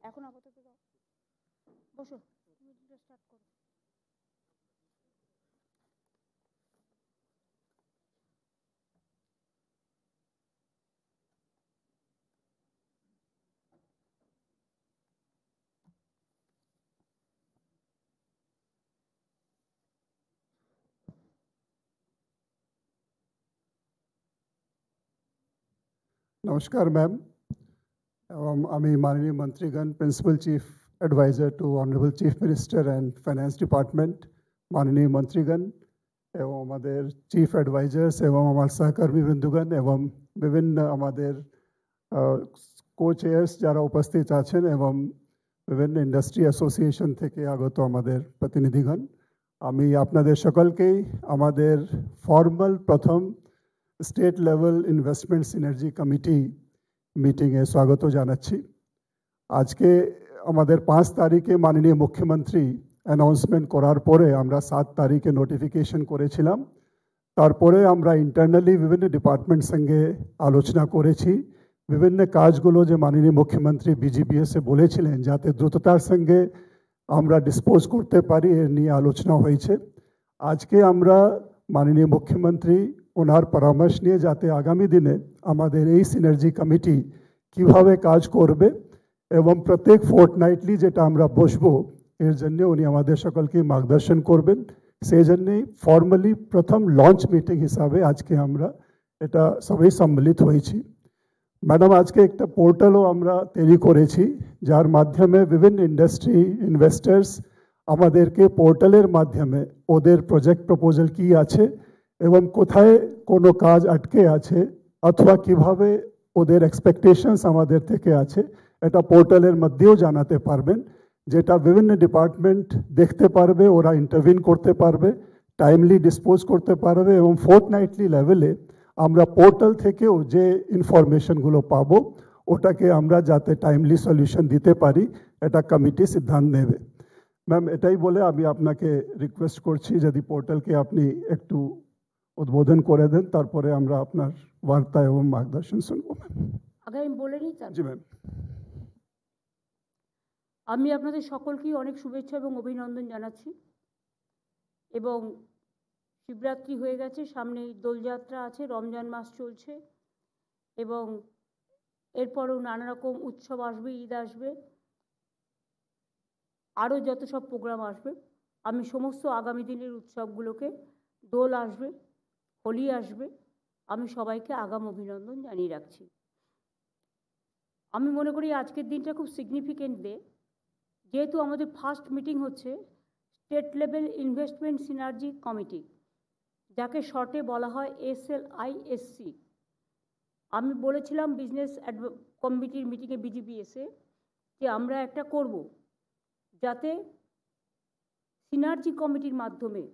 এখন আপাতত দাও, বসো, মিটিংটা স্টার্ট করো। नमस्कार मैम एवं आमी माननीय मंत्रीगण principal chief adviser to honourable chief minister and finance department माननीय मंत्रीगण एवं हमारे चीफ एडवाइजर्स एवं हमारे सहकर्मी बृंदुगण एवं विभिन्न हमारे को चेयर्स যারা उपस्थित आছেন एवं विभिन्न इंडस्ट्री एसोसिएशन থেকে আগত আমাদের প্রতিনিধিগণ আমি আপনাদের সকলকেই আমাদের ফর্মাল প্রথম state level investment synergy committee মিটিংয়ে স্বাগত জানাচ্ছি। আজকে আমাদের 5 তারিখে মাননীয় মুখ্যমন্ত্রী অ্যানাউন্সমেন্ট করার পরে আমরা 7 তারিখে নোটিফিকেশন করেছিলাম। তারপরে আমরা ইন্টারনালি বিভিন্ন ডিপার্টমেন্ট সঙ্গে আলোচনা করেছি। বিভিন্ন কাজগুলো যে মাননীয় মুখ্যমন্ত্রী বিজিবিএসে বলেছিলেন যাতে দ্রুততার সঙ্গে আমরা ডিসপোজ করতে পারি এর নিয়ে আলোচনা হয়েছে। আজকে আমরা মাননীয় মুখ্যমন্ত্রী ওনার পরামর্শ নিয়ে যাতে আগামী দিনে আমাদের এই সিনার্জি কমিটি কিভাবে কাজ করবে এবং প্রত্যেক ফোর্টনাইটলি যেটা আমরা বসবো এর জন্য উনি আমাদের সকলকে মার্গদর্শন করবেন। সেই জন্যই ফর্মালি প্রথম লঞ্চ মিটিং হিসাবে আজকে আমরা এটা সবাই সম্মিলিত হয়েছি। ম্যাডাম আজকে একটা পোর্টালও আমরা তৈরি করেছি যার মাধ্যমে বিভিন্ন ইন্ডাস্ট্রি ইনভেস্টার্স আমাদেরকে পোর্টালের মাধ্যমে ওদের প্রজেক্ট প্রপোজাল কি আছে এবং কোথায় কোনো কাজ আটকে আছে অথবা কিভাবে ওদের এক্সপেকটেশনস আমাদের থেকে আছে এটা পোর্টালের মধ্যেও জানাতে পারবেন, যেটা বিভিন্ন ডিপার্টমেন্ট দেখতে পারবে, ওরা ইন্টারভিন করতে পারবে, টাইমলি ডিসপোজ করতে পারবে এবং ফোর্টনাইটলি লেভেলে আমরা পোর্টাল থেকেও যে ইনফরমেশনগুলো পাবো ওটাকে আমরা যাতে টাইমলি সলিউশন দিতে পারি এটা কমিটি সিদ্ধান্ত নেবে। ম্যাম এটাই বলে আমি আপনাকে রিকোয়েস্ট করছি যদি পোর্টালকে আপনি একটু উদ্বোধন করে দেন, তারপরে আমরা আপনার বার্তা এবং মার্গদর্শন শুনব। আগে আমি বলে নিই। জি ম্যাম। আমি আপনাদের সকলকেই অনেক শুভেচ্ছা এবং অভিনন্দন জানাচ্ছি এবং শিবরাত্রি হয়ে গেছে, সামনে দোলযাত্রা আছে, রমজান মাস চলছে এবং এরপরেও নানা রকম উৎসব আসবে, ঈদ আসবে, আরও যত সব প্রোগ্রাম আসবে। আমি সমস্ত আগামী দিনের উৎসবগুলোকে, দোল আসবে, হোলি আসবে, আমি সবাইকে আগাম অভিনন্দন জানিয়ে রাখছি। আমি মনে করি আজকের দিনটা খুব সিগনিফিকেন্ট ডে, যেহেতু আমাদের ফার্স্ট মিটিং হচ্ছে state level investment synergy committee, যাকে শর্টে বলা হয় SLISC। আমি বলেছিলাম বিজনেস কমিটির মিটিংয়ে বিজিবিএসে যে আমরা একটা করব যাতে সিনার্জি কমিটির মাধ্যমে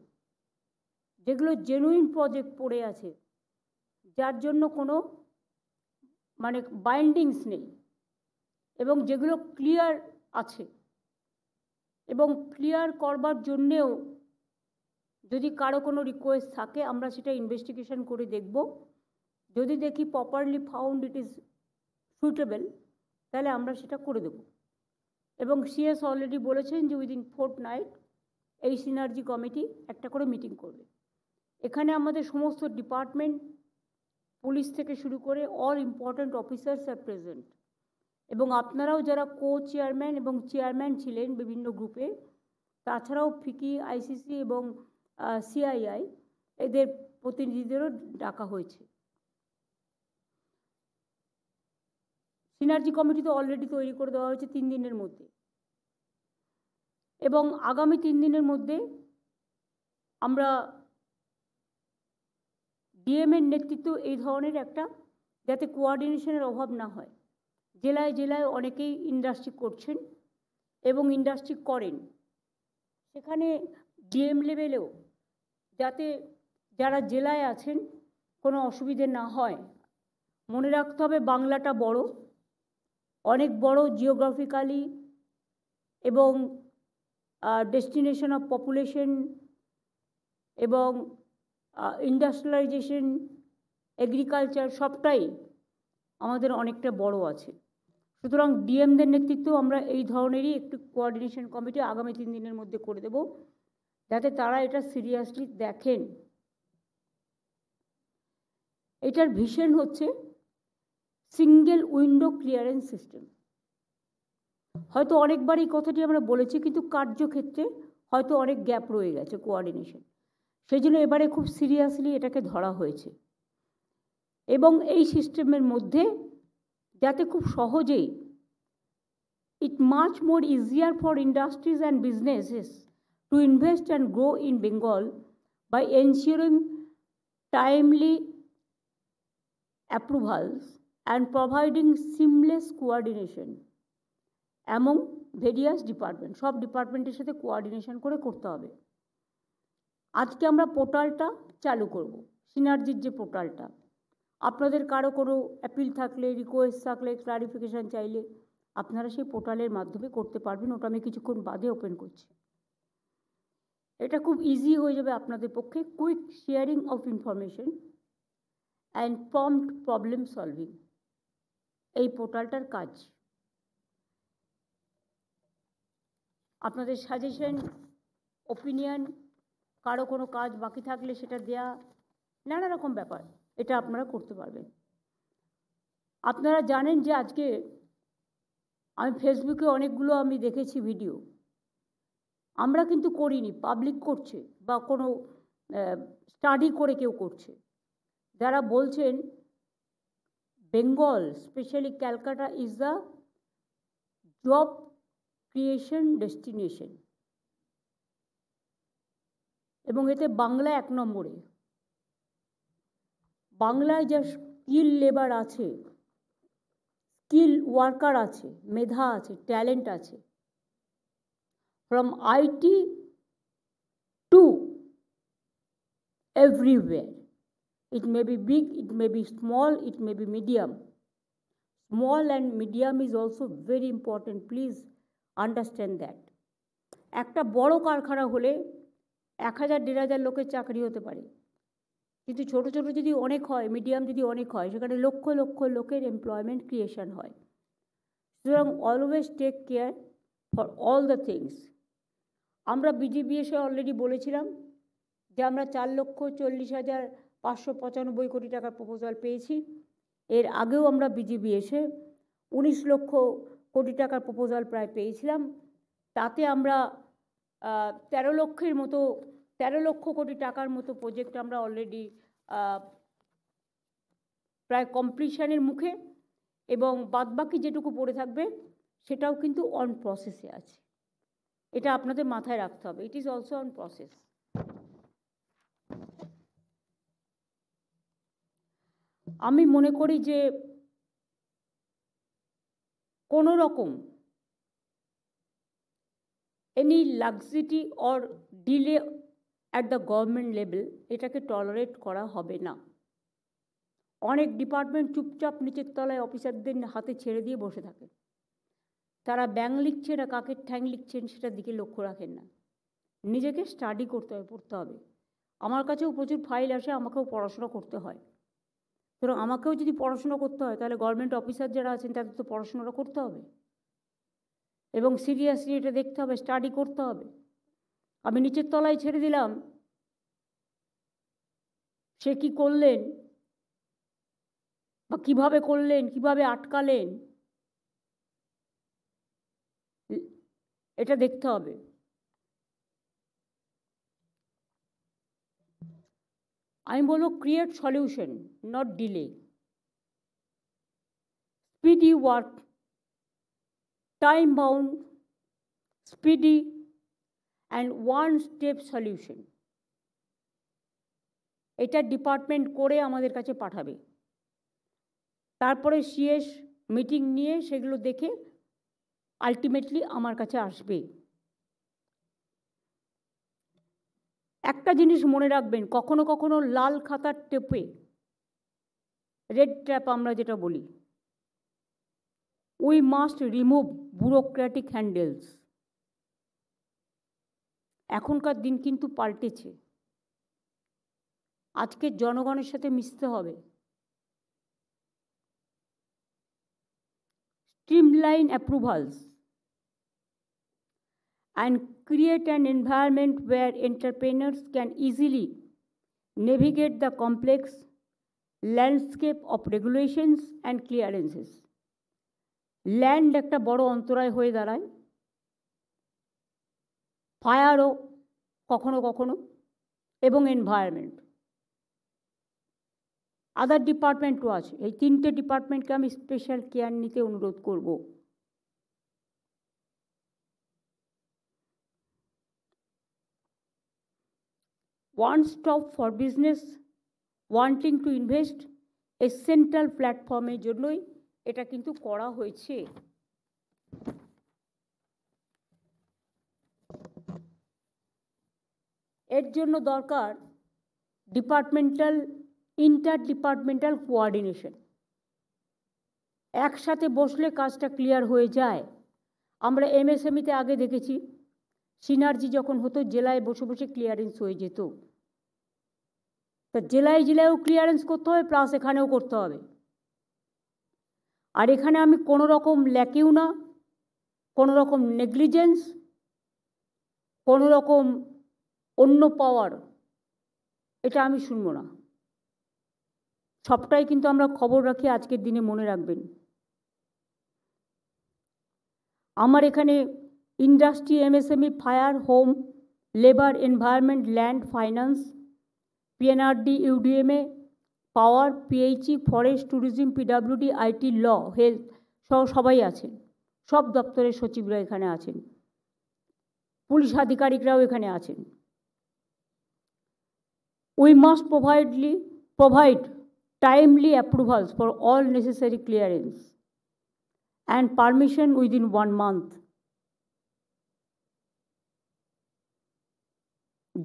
যেগুলো জেনুইন প্রজেক্ট পড়ে আছে, যার জন্য কোনো বাইন্ডিংস নেই এবং যেগুলো ক্লিয়ার আছে, এবং ক্লিয়ার করবার জন্যেও যদি কারো কোনো রিকোয়েস্ট থাকে আমরা সেটা ইনভেস্টিগেশন করে দেখব। যদি দেখি properly found it is suitable তাহলে আমরা সেটা করে দেব। এবং সিএস অলরেডি বলেছেন যে উইদিন ফোর্টনাইট এই সিনার্জি কমিটি একটা করে মিটিং করবে। এখানে আমাদের সমস্ত ডিপার্টমেন্ট, পুলিশ থেকে শুরু করে অল ইম্পর্ট্যান্ট অফিসার্স আর প্রেজেন্ট, এবং আপনারাও যারা কো চেয়ারম্যান এবং চেয়ারম্যান ছিলেন বিভিন্ন গ্রুপে, তাছাড়াও ফিকি, আইসিসি এবং সিআইআই এদের প্রতিনিধিদেরও ডাকা হয়েছে। সিনার্জি কমিটি তো অলরেডি তৈরি করে দেওয়া হয়েছে 3 দিনের মধ্যে, এবং আগামী 3 দিনের মধ্যে আমরা ডিএমের নেতৃত্ব এই ধরনের একটা, যাতে কোঅর্ডিনেশনের অভাব না হয়। জেলায় জেলায় অনেকেই ইন্ডাস্ট্রি করছেন এবং ইন্ডাস্ট্রি করেন, সেখানে ডিএম লেভেলেও যাতে যারা জেলায় আছেন কোনো অসুবিধে না হয়। মনে রাখতে হবে বাংলাটা বড়, অনেক বড় জিওগ্রাফিক্যালি এবং ডেস্টিনেশন অফ পপুলেশন এবং ইন্ডাস্ট্রিয়ালাইজেশন, এগ্রিকালচার সবটাই আমাদের অনেকটা বড় আছে। সুতরাং ডিএমদের নেতৃত্বেও আমরা এই ধরনেরই একটি কোঅর্ডিনেশন কমিটি আগামী 3 দিনের মধ্যে করে দেব, যাতে তারা এটা সিরিয়াসলি দেখেন। এটার ভিশন হচ্ছে সিঙ্গেল উইন্ডো ক্লিয়ারেন্স সিস্টেম। হয়তো অনেকবার এই কথাটি আমরা বলেছি, কিন্তু কার্যক্ষেত্রে হয়তো অনেক গ্যাপ রয়ে গেছে কোঅর্ডিনেশন, সেই জন্য এবারে খুব সিরিয়াসলি এটাকে ধরা হয়েছে। এবং এই সিস্টেমের মধ্যে যাতে খুব সহজেই it much more easier for industries and businesses to invest and grow in Bengal by ensuring timely approvals and providing seamless coordination among various departments। সব ডিপার্টমেন্টের সাথে কোঅর্ডিনেশন করে করতে হবে। আজকে আমরা পোর্টালটা চালু করব, সিনার্জির যে পোর্টালটা। আপনাদের কারো কোনো অ্যাপিল থাকলে, রিকোয়েস্ট থাকলে, ক্লারিফিকেশান চাইলে আপনারা সেই পোর্টালের মাধ্যমে করতে পারবেন। ওটা আমি কিছুক্ষণ বাদে ওপেন করছি। এটা খুব ইজি হয়ে যাবে আপনাদের পক্ষে। Quick sharing of information and prompt problem solving, এই পোর্টালটার কাজ। আপনাদের সাজেশন, ওপিনিয়ন, কারো কোনো কাজ বাকি থাকলে সেটা দেয়া, নানা রকম ব্যাপার, এটা আপনারা করতে পারবেন। আপনারা জানেন যে আজকে আমি ফেসবুকে অনেকগুলো আমি দেখেছি ভিডিও, আমরা কিন্তু করিনি, পাবলিক করছে বা কোনো স্টাডি করে কেউ করছে, যারা বলছেন Bengal, specially Calcutta is the job creation destination, এবং এতে বাংলা 1 নম্বরে। বাংলায় যা স্কিল লেবার আছে, স্কিল ওয়ার্কার আছে, মেধা আছে, ট্যালেন্ট আছে, from IT to everywhere. It may be big, it may be small, it may be medium. Small and medium is also very important. Please understand that. একটা বড় কারখানা হলে 1000-1500 লোকের চাকরি হতে পারে, কিন্তু ছোট ছোট যদি অনেক হয়, মিডিয়াম যদি অনেক হয়, সেখানে লক্ষ লক্ষ লোকের এমপ্লয়মেন্ট ক্রিয়েশন হয়। সুতরাং always take care for all the things. আমরা বিজিবিএসে অলরেডি বলেছিলাম যে আমরা 4,40,595 কোটি টাকার প্রপোজাল পেয়েছি। এর আগেও আমরা বিজিবিএসে 19 লক্ষ কোটি টাকার প্রপোজাল প্রায় পেয়েছিলাম। তাতে আমরা 13 লক্ষ কোটি টাকার মতো প্রজেক্ট আমরা অলরেডি প্রায় কমপ্লিশনের মুখে, এবং বাদবাকি যেটুকু পড়ে থাকবে সেটাও কিন্তু অন প্রসেসে আছে। এটা আপনাদের মাথায় রাখতে হবে, it is also on process. আমি মনে করি যে কোনো রকম any laxity or delay at the government level, এটাকে টলারেট করা হবে না। অনেক ডিপার্টমেন্ট চুপচাপ নিচের তলায় অফিসারদের হাতে ছেড়ে দিয়ে বসে থাকে। তারা ব্যাং লিখছে না কাকের ঠ্যাং লিখছেন সেটার দিকে লক্ষ্য রাখেন না। নিজেকে স্টাডি করতে হবে, পড়তে হবে। আমার কাছেও প্রচুর ফাইল আসে, আমাকেও পড়াশোনা করতে হয়। সুতরাং আমাকেও যদি পড়াশোনা করতে হয়, তাহলে গভর্নমেন্ট অফিসার যারা আছেন তাদের তো পড়াশোনাটা করতে হবে এবং সিরিয়াসলি এটা দেখতে হবে, স্টাডি করতে হবে। আমি নিচের তলায় ছেড়ে দিলাম, সে কি করলেন বা কিভাবে করলেন, কিভাবে আটকালেন, এটা দেখতে হবে। আমি বলবো create solution, not delay. Speedy work, time bound, speedy and one step solution, এটা ডিপার্টমেন্ট করে আমাদের কাছে পাঠাবে। তারপরে সিএস মিটিং নিয়ে সেগুলো দেখে আলটিমেটলি আমার কাছে আসবে। একটা জিনিস মনে রাখবেন, কখনো কখনো লাল খাতার টেপে, রেড ট্র্যাপ আমরা যেটা বলি, উই মাস্ট রিমুভ ব্যুরোক্র্যাটিক হ্যান্ডেলস। এখনকার দিন কিন্তু পাল্টেছে। আজকে জনগণের সাথে মিশতে হবে, streamline streamline approvals, and create an environment where entrepreneurs can easily navigate the complex landscape of regulations and clearances. Land একটা বড় অন্তরায় হয়ে দাঁড়ায়, ফায়ারও কখনো কখনো, এবং এনভায়রনমেন্ট। আদার ডিপার্টমেন্টও আছে, এই তিনটে ডিপার্টমেন্টকে আমি স্পেশাল কেয়ার নিতে অনুরোধ করব। One stop for business wanting to invest, এই সেন্ট্রাল প্ল্যাটফর্মের জন্যই এটা কিন্তু করা হয়েছে। এর জন্য দরকার ইন্টার ডিপার্টমেন্টাল কোঅর্ডিনেশন। একসাথে বসলে কাজটা ক্লিয়ার হয়ে যায়। আমরা এমএসএমইতে আগে দেখেছি, সিনার্জি যখন হতো জেলায় বসে বসে ক্লিয়ারেন্স হয়ে যেত। তা জেলায় জেলায়ও ক্লিয়ারেন্স করতে হবে, প্লাস এখানেও করতে হবে। আর এখানে আমি কোনো রকম ল্যাকিও না, কোনো রকম নেগলিজেন্স, কোনো রকম অন্য পাওয়ার, এটা আমি শুনব না। সবটাই কিন্তু আমরা খবর রাখি, আজকের দিনে মনে রাখবেন। আমার এখানে industry, MSME, fire, home, labour, environment, land, finance, PNRD, UDMA, power, PHE, forest, tourism, PWD, IT, law, health সহ সবাই আছেন। সব দপ্তরের সচিবরা এখানে আছেন, পুলিশ আধিকারিকরাও এখানে আছেন। We must provide timely approvals for all necessary clearance and permission within 1 month.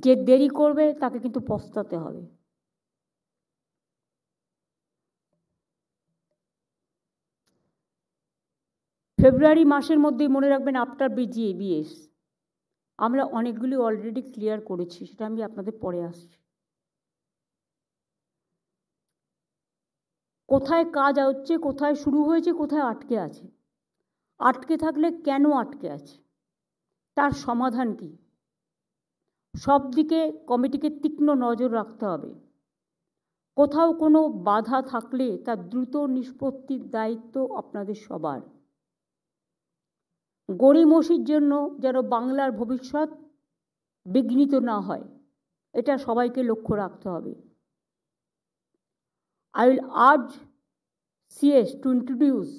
যে দেরি করবে তাকে কিন্তু পস্তাতে হবে। ফেব্রুয়ারি মাসের মধ্যেই মনে রাখবেন, আফটার বিজিএবিএস আমরা অনেকগুলি অলরেডি ক্লিয়ার করেছি, সেটা আমি আপনাদের পরে আসছি। কোথায় কাজ হচ্ছে, কোথায় শুরু হয়েছে, কোথায় আটকে আছে, আটকে থাকলে কেন আটকে আছে, তার সমাধান কি, সব দিকে কমিটিকে তীক্ষ্ণ নজর রাখতে হবে। কোথাও কোনো বাধা থাকলে তার দ্রুত নিষ্পত্তির দায়িত্ব আপনাদের সবার। গড়িমসির জন্য যেন বাংলার ভবিষ্যৎ বিঘ্নিত না হয়, এটা সবাইকে লক্ষ্য রাখতে হবে। I will urge CS to introduce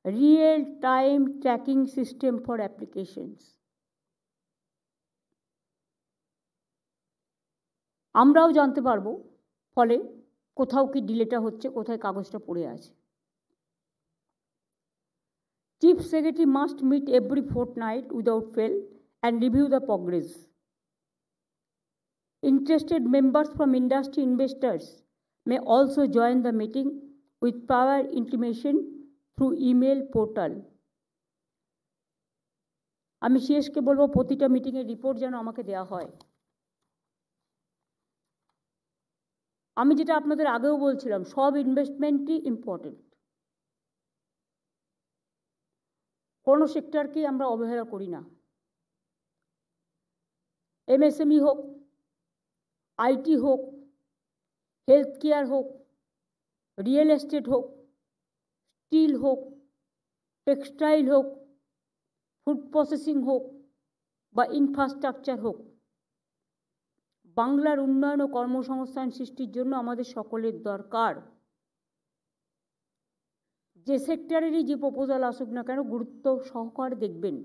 real-time tracking system for applications. আমরাও জানতে পারবো ফলে কোথাও কি ডিলেটা হচ্ছে, কোথায় কাগজটা পড়ে আছে। Chief Secretary must meet every fortnight without fail and review the progress. Interested members from industry investors may also join the meeting with prior intimation through email portal. আমি সিএসকে বলবো প্রতিটা মিটিংয়ের রিপোর্ট যেন আমাকে দেওয়া হয়। আমি যেটা আপনাদের আগেও বলছিলাম, সব ইনভেস্টমেন্টই ইম্পর্টেন্ট, কোনো সেক্টরকেই আমরা অবহেলা করি না। এমএসএমই হোক, আইটি হোক, হেলথ কেয়ার হোক, রিয়েল এস্টেট হোক, স্টিল হোক, টেক্সটাইল হোক, ফুড প্রসেসিং হোক বা ইনফ্রাস্ট্রাকচার হোক, বাংলার উন্নয়ন ও কর্মসংস্থান সৃষ্টির জন্য আমাদের সকলের দরকার। যে সেক্টরেরই যে প্রপোজাল আসুক না কেন, গুরুত্ব সহকারে দেখবেন।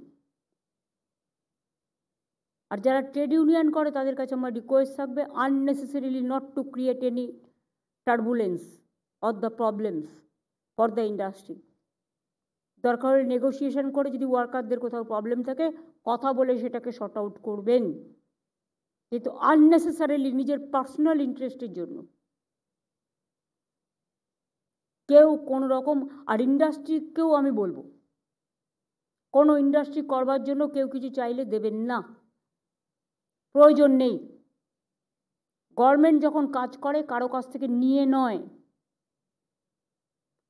আর যারা ট্রেড ইউনিয়ন করে তাদের কাছে আমার রিকোয়েস্ট থাকবে, unnecessarily not to create any turbulence or the problems for the industry. দরকার হলে নেগোসিয়েশন করে, যদি ওয়ার্কারদের কোথাও প্রবলেম থাকে কথা বলে সেটাকে শর্ট আউট করবেন, কিন্তু আননেসেসারিলি নিজের পার্সোনাল ইন্টারেস্টের জন্য কেউ কোনো রকম। আর ইন্ডাস্ট্রিকেও আমি বলবো, কোনো ইন্ডাস্ট্রি করবার জন্য কেউ কিছু চাইলে দেবেন না, প্রয়োজন নেই। গভর্নমেন্ট যখন কাজ করে কারো কাছ থেকে নিয়ে নয়।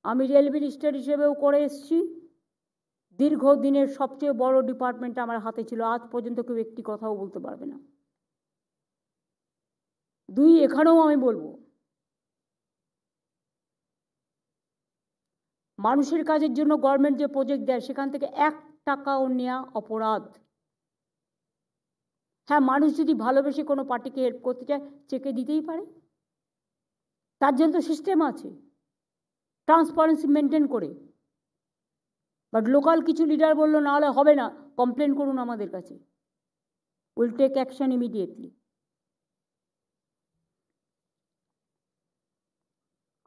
আমি রেল মিনিস্টার হিসেবেও করে এসছি, দীর্ঘদিনের সবচেয়ে বড় ডিপার্টমেন্ট আমার হাতে ছিল, আজ পর্যন্ত কেউ একটি কথাও বলতে পারবে না। দুই, এখানেও আমি বলবো, মানুষের কাজের জন্য গভর্নমেন্ট যে প্রজেক্ট দেয় সেখান থেকে 1 টাকাও নেওয়া অপরাধ। হ্যাঁ, মানুষ যদি ভালোবেসে কোনো পার্টিকে হেল্প করতে চায় চেকে দিতেই পারে, তার জন্য তো সিস্টেম আছে, ট্রান্সপারেন্সি মেনটেন করে। বাট লোকাল কিছু লিডার বললো না হলে হবে না, কমপ্লেন করুন আমাদের কাছে, উইল টেক অ্যাকশন ইমিডিয়েটলি।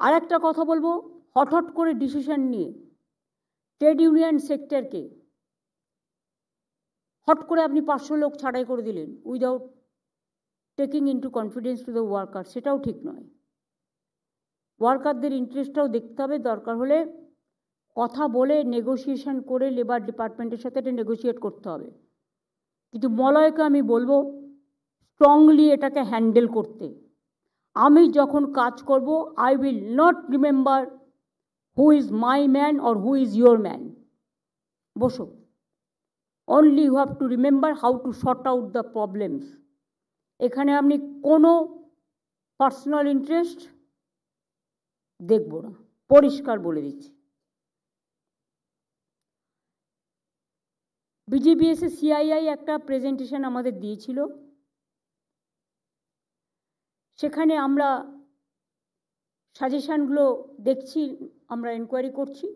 আর একটা কথা বলবো, হঠাৎ করে ডিসিশন নিয়ে ট্রেড ইউনিয়ন সেক্টরকে হট করে আপনি 500 লোক ছাঁটাই করে দিলেন without taking into confidence to the worker, সেটাও ঠিক নয়। ওয়ার্কারদের ইন্টারেস্টটাও দেখতে হবে, দরকার হলে কথা বলে নেগোসিয়েশন করে লেবার ডিপার্টমেন্টের সাথে এটা নেগোসিয়েট করতে হবে। কিন্তু মলয়কে আমি বলবো স্ট্রংলি এটাকে হ্যান্ডেল করতে। আমি যখন কাজ করব, I will not remember who is my man or who is your man. Boss, only you have to remember how to sort out the problems. এখানে আপনি কোনো পার্সোনাল ইন্টারেস্ট দেখব না, পরিষ্কার বলে দিচ্ছি। বিজিবিএসএ সিআইআই একটা প্রেজেন্টেশন আমাদের দিয়েছিল, সেখানে আমরা সাজেশনগুলো দেখছি, আমরা এনকোয়ারি করছি।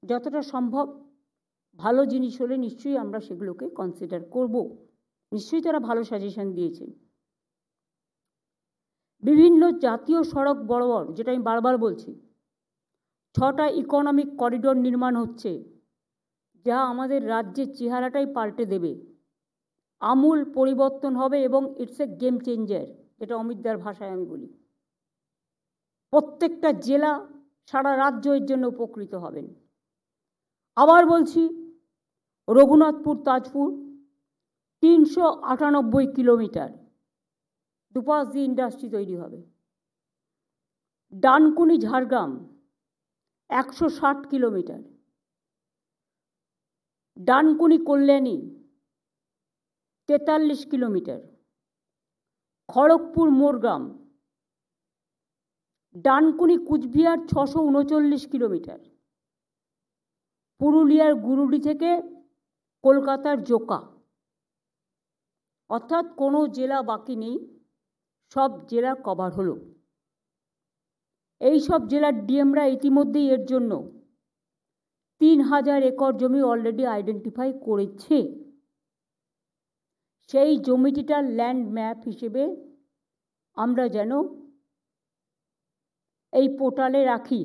যতটা সম্ভব ভালো জিনিস হলে নিশ্চয়ই আমরা সেগুলোকে কনসিডার করব। নিশ্চয়ই তারা ভালো সাজেশন দিয়েছেন। বিভিন্ন জাতীয় সড়ক বরাবর, যেটা আমি বারবার বলছি, 6টা ইকোনমিক করিডোর নির্মাণ হচ্ছে, যা আমাদের রাজ্যের চেহারাটাই পাল্টে দেবে, আমূল পরিবর্তন হবে এবং ইটস এ গেম চেঞ্জার, যেটা অমিতদার ভাষায় আমি বলি। প্রত্যেকটা জেলা, সারা রাজ্য এর জন্য উপকৃত হবেন। আবার বলছি, রঘুনাথপুর তাজপুর 398 কিলোমিটার, দুপাশ দিয়ে ইন্ডাস্ট্রি তৈরি হবে। Dankuni Jhargram 160 kilometre, Dankuni Kalyani 43 kilometre, Kharagpur Morgram, Dankuni Cooch Behar 639 kilometre, পুরুলিয়ার গুরুডি থেকে কলকাতার জোকা, অর্থাৎ কোনো জেলা বাকি নেই, সব জেলা কভার হলো। এই সব জেলার ডিএমরা ইতিমধ্যেই এর জন্য 3000 একর জমি অলরেডি আইডেন্টিফাই করেছে। সেই জমিটিটার ল্যান্ড ম্যাপ হিসেবে আমরা যেন এই পোর্টালে রাখি,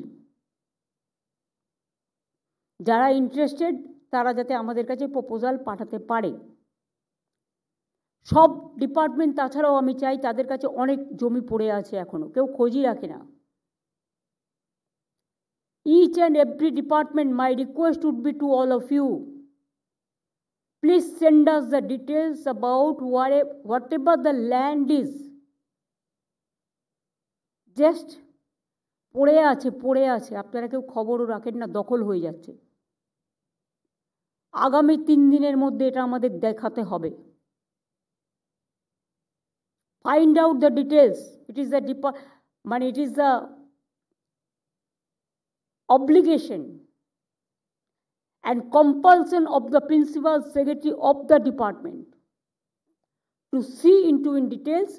যারা ইন্টারেস্টেড তারা যাতে আমাদের কাছে প্রপোজাল পাঠাতে পারে। সব ডিপার্টমেন্ট, তাছাড়াও আমি চাই, তাদের কাছে অনেক জমি পড়ে আছে এখনো, কেউ খোঁজই রাখে না। Each and every department, my request would be to all of you, please send us the details about whatever the land is. Just পড়ে আছে, আপনারা কেউ খবরও রাখেন না, দখল হয়ে যাচ্ছে। আগামী 3 দিনের মধ্যে এটা আমাদের দেখাতে হবে। Find out the details. It is the obligation and compulsion of the principal secretary of the department to see into in details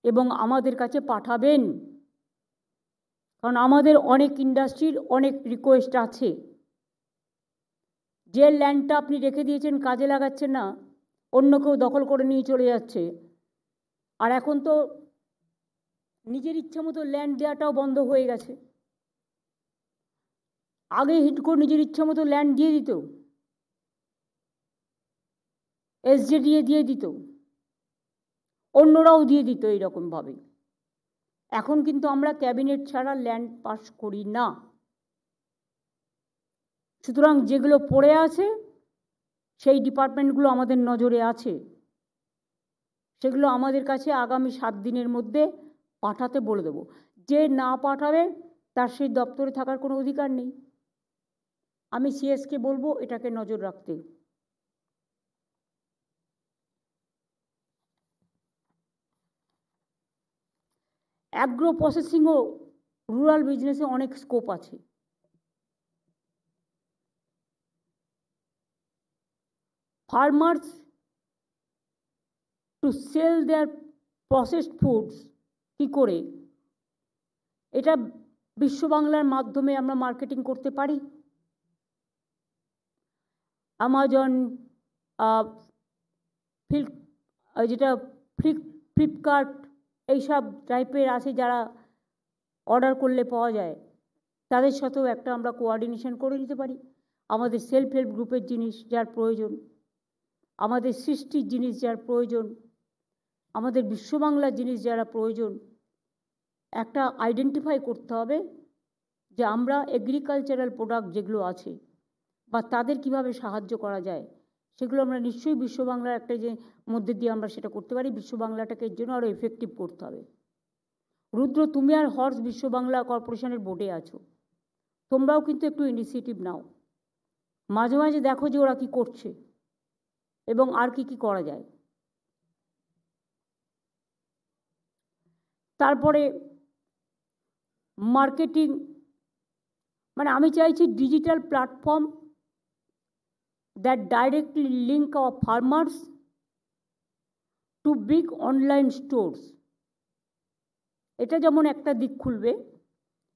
এবং আমাদের কাছে পাঠাবেন, কারণ আমাদের অনেক ইন্ডাস্ট্রির অনেক রিকোয়েস্ট আছে। যে ল্যান্ডটা আপনি রেখে দিয়েছেন, কাজে লাগাচ্ছেন না, অন্য কেউ দখল করে নিয়ে চলে যাচ্ছে। আর এখন তো নিজের ইচ্ছা মতো ল্যান্ড দেওয়াটাও বন্ধ হয়ে গেছে। আগে হিডকো নিজের ইচ্ছা মতো ল্যান্ড দিয়ে দিত, এসজেডিএ দিয়ে দিত, অন্যরাও দিয়ে দিত এইরকমভাবে। এখন কিন্তু আমরা ক্যাবিনেট ছাড়া ল্যান্ড পাস করি না। সুতরাং যেগুলো পড়ে আছে, সেই ডিপার্টমেন্টগুলো আমাদের নজরে আছে, সেগুলো আমাদের কাছে আগামী 7 দিনের মধ্যে পাঠাতে বলে দেব। যে না পাঠাবে তার সেই দপ্তরে থাকার কোনো অধিকার নেই। আমি সিএসকে বলবো এটাকে নজর রাখতে। অ্যাগ্রো প্রসেসিংও রুরাল বিজনেসে অনেক স্কোপ আছে। Farmers to sell their processed foods কী করে, এটা বিশ্ব বাংলার মাধ্যমে আমরা মার্কেটিং করতে পারি। অ্যামাজন, যেটা ফ্লিপকার্ট, এইসব টাইপের আছে যারা অর্ডার করলে পাওয়া যায়, তাদের সাথেও একটা আমরা কোঅর্ডিনেশন করে নিতে পারি। আমাদের সেলফ হেল্প গ্রুপের জিনিস যার প্রয়োজন, আমাদের সৃষ্টির জিনিস যার প্রয়োজন, আমাদের বিশ্ববাংলার জিনিস যারা প্রয়োজন, একটা আইডেন্টিফাই করতে হবে যে আমরা এগ্রিকালচারাল প্রোডাক্ট যেগুলো আছে বা তাদের কিভাবে সাহায্য করা যায়, সেগুলো আমরা নিশ্চয়ই বিশ্ববাংলার একটা যে মধ্যে দিয়ে আমরা সেটা করতে পারি। বিশ্ববাংলাটাকে এর জন্য আরও এফেক্টিভ করতে হবে। রুদ্র, তুমি আর হর্স বিশ্ববাংলা কর্পোরেশনের বোর্ডে আছো, তোমরাও কিন্তু একটু ইনিশিয়েটিভ নাও, মাঝে মাঝে দেখো যে ওরা কী করছে এবং আর কি কি করা যায়। তারপরে মার্কেটিং, মানে আমি চাইছি digital platform that directly link our farmers to big online stores. এটা যেমন একটা দিক খুলবে,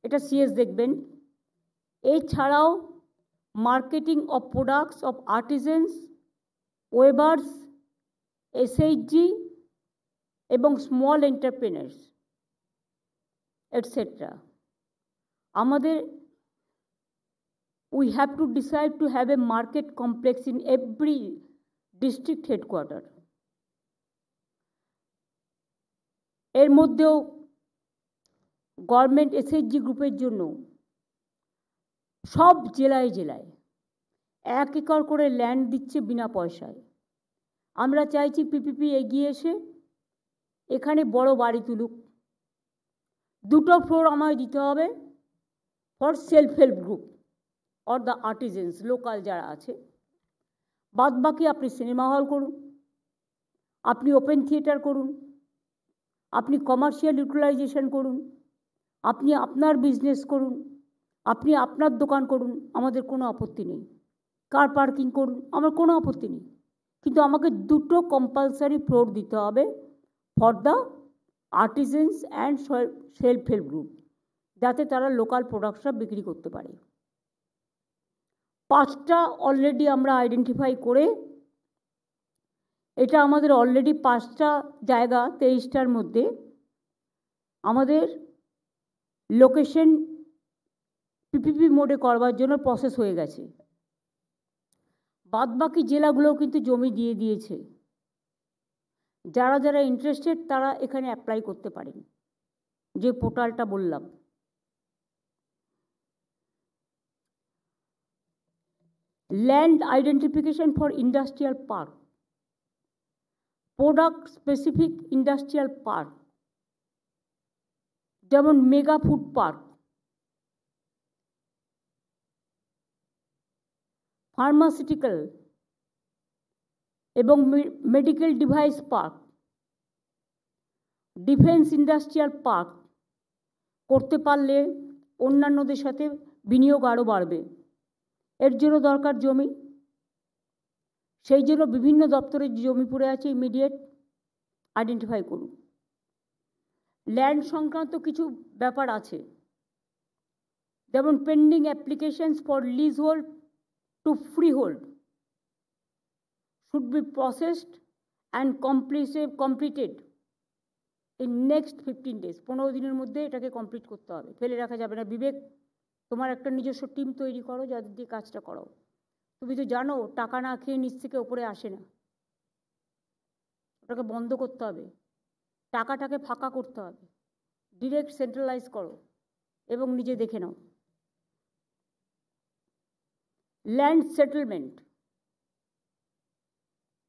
এটা সিএস দেখবেন। এছাড়াও marketing of products of artisans, weavers, SHG এবং স্মল এন্টারপ্রেনার্স এটসেট্রা। আমাদের we have to decide to have a market complex in every district headquarter. এর মধ্যেও গভর্নমেন্ট এসএইচজি গ্রুপের জন্য সব জেলায় জেলায় 1 একর করে ল্যান্ড দিচ্ছে বিনা পয়সায়। আমরা চাইছি পিপিপি এগিয়ে এসে এখানে বড় বাড়ি তুলুক। 2টো ফ্লোর আমায় দিতে হবে for self help group or the আর্টিজেন্স, local যারা আছে। বাদ বাকি আপনি সিনেমা হল করুন, আপনি ওপেন থিয়েটার করুন, আপনি কমার্শিয়াল ইউটিলাইজেশন করুন, আপনি আপনার বিজনেস করুন, আপনি আপনার দোকান করুন, আমাদের কোনো আপত্তি নেই। কার পার্কিং করুন, আমার কোনো আপত্তি নেই। কিন্তু আমাকে 2টো কম্পালসারি ফ্লোর দিতে হবে for the আর্টিজেন্স and self help group, যাতে তারা লোকাল প্রোডাক্টসটা বিক্রি করতে পারে। 5টা অলরেডি আমরা আইডেন্টিফাই করে, এটা আমাদের অলরেডি 5টা জায়গা 23টার মধ্যে আমাদের লোকেশন পিপিপি মোডে করবার জন্য প্রসেস হয়ে গেছে। বাদ বাকি জেলাগুলোও কিন্তু জমি দিয়ে দিয়েছে। যারা যারা ইন্টারেস্টেড তারা এখানে অ্যাপ্লাই করতে পারেন, যে পোর্টালটা বললাম। Land identification for industrial park, product specific industrial park, যেমন মেগা ফুড পার্ক, ফার্মাসিউটিক্যাল এবং medical device park, defence industrial park করতে পারলে অন্যান্যদের সাথে বিনিয়োগ আরও বাড়বে। এর জন্য দরকার জমি, সেই জন্য বিভিন্ন দপ্তরের জমি পড়ে আছে, ইমিডিয়েট আইডেন্টিফাই করুন। ল্যান্ড সংক্রান্ত কিছু ব্যাপার আছে, যেমন pending applications for leasehold to freehold should be processed and completed in next 15 days। 15 দিনের মধ্যে এটাকে কমপ্লিট করতে হবে, ফেলে রাখা যাবে না। বিবেক, তোমার একটা নিজস্ব টিম তৈরি করো যাদের দিয়ে কাজটা করাও। তুমি তো জানো টাকা না খেয়ে নিচ থেকে ওপরে আসে না, ওটাকে বন্ধ করতে হবে, টাকাটাকে ফাঁকা করতে হবে, ডিরেক্ট সেন্ট্রালাইজ করো এবং নিজে দেখে নাও। ল্যান্ড সেটেলমেন্ট,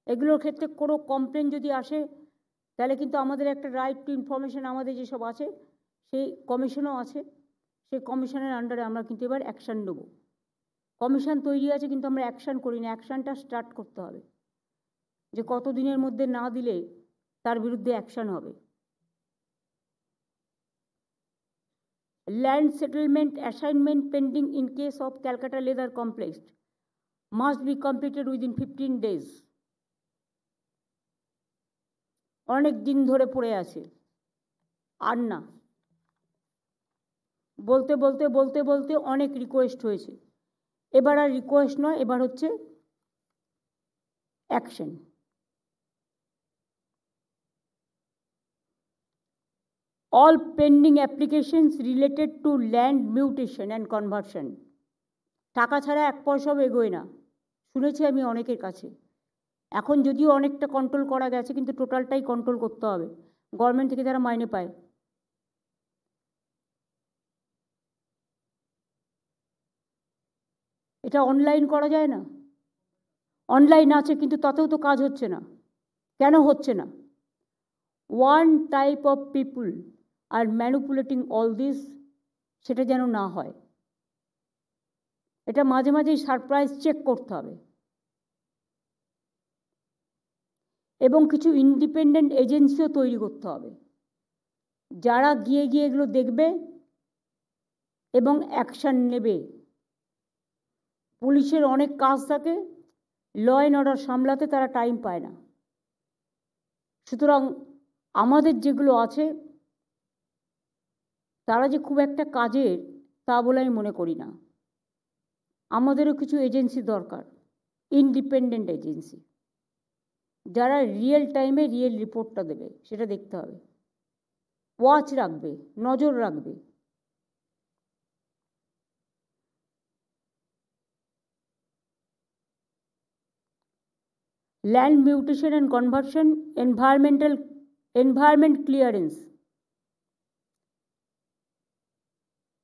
এগুলোর ক্ষেত্রে কোনো কমপ্লেন যদি আসে তাহলে কিন্তু আমাদের একটা রাইট টু ইনফরমেশন আমাদের যেসব আছে, সেই কমিশনও আছে, সেই কমিশনের আন্ডারে আমরা কিন্তু এবার অ্যাকশান নেব। কমিশন তৈরি আছে, কিন্তু আমরা অ্যাকশন করি না। অ্যাকশনটা স্টার্ট করতে হবে, যে কত দিনের মধ্যে না দিলে তার বিরুদ্ধে অ্যাকশন হবে। Land settlement assignment pending in case of Calcutta Leather Complex must be completed within 15 days. অনেক দিন ধরে পড়ে আছে, আর না, বলতে বলতে বলতে বলতে অনেক রিকোয়েস্ট হয়েছে। এবার আর রিকোয়েস্ট নয়, এবার হচ্ছে action. All pending applications related to land mutation and conversion, টাকা ছাড়া এক পয়সাও এগোয় না, শুনেছি আমি অনেকের কাছে। এখন যদিও অনেকটা কন্ট্রোল করা গেছে, কিন্তু টোটালটাই কন্ট্রোল করতে হবে। গভর্নমেন্ট থেকে যারা মাইনে পায়, এটা অনলাইন করা যায় না? অনলাইন আছে, কিন্তু তাতেও তো কাজ হচ্ছে না। কেন হচ্ছে না? One type of people are manipulating all this, সেটা যেন না হয়। এটা মাঝে মাঝেই সারপ্রাইজ চেক করতে হবে, এবং কিছু ইন্ডিপেন্ডেন্ট এজেন্সিও তৈরি করতে হবে, যারা গিয়ে গিয়ে এগুলো দেখবে এবং অ্যাকশন নেবে। পুলিশের অনেক কাজ থাকে, ল অ্যান্ড অর্ডার সামলাতে তারা টাইম পায় না। সুতরাং আমাদের যেগুলো আছে তারা যে খুব একটা কাজের, তা বলে আমি মনে করি না। আমাদেরও কিছু এজেন্সি দরকার, ইন্ডিপেন্ডেন্ট এজেন্সি, যারা রিয়েল টাইমে রিয়েল রিপোর্টটা দেবে, সেটা দেখতে হবে। ওয়াচ রাখবে, নজর রাখবে। Land mutation and conversion, environment clearance,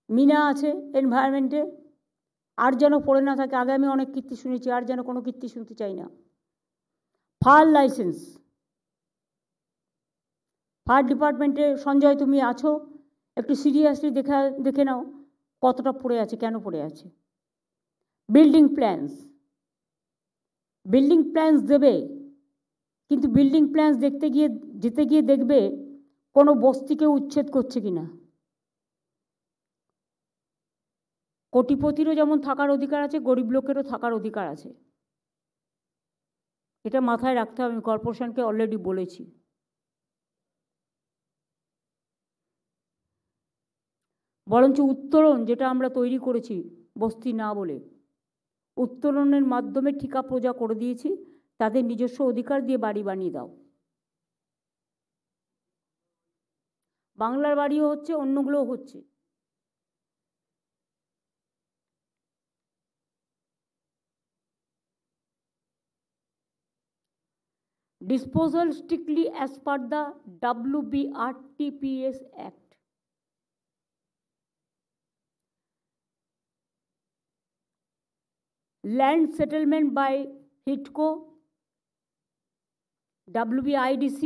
Mina আছে এনভায়রনমেন্টে, আর যেন পড়ে না থাকে। আগে আমি অনেক কীর্তি শুনেছি, আর যেন কোনো কীর্তি শুনতে চাই না। ফায়ার লাইসেন্স, ফায়ার ডিপার্টমেন্টে সঞ্জয় তুমি আছো, একটু সিরিয়াসলি দেখে নাও কতটা পড়ে আছে, কেন পড়ে আছে। বিল্ডিং প্ল্যান্স দেবে, কিন্তু বিল্ডিং প্ল্যান্স যেতে গিয়ে দেখবে কোনো বস্তিকে উচ্ছেদ করছে কিনা। কোটিপতিরও যেমন থাকার অধিকার আছে, গরিব লোকেরও থাকার অধিকার আছে। এটা মাথায় রাখতে হবে। আমি কর্পোরেশনকে অলরেডি বলেছি। বরঞ্চ উত্তরণ, যেটা আমরা তৈরি করেছি বস্তি না বলে, উত্তরণের মাধ্যমে ঠিকা প্রজা করে দিয়েছি, তাদের নিজস্ব অধিকার দিয়ে বাড়ি বানিয়ে দাও। বাংলার বাড়িও হচ্ছে, অন্যগুলোও হচ্ছে। Disposal strictly as per the WBRTPS Act. Land settlement by HITCO, WBIDC,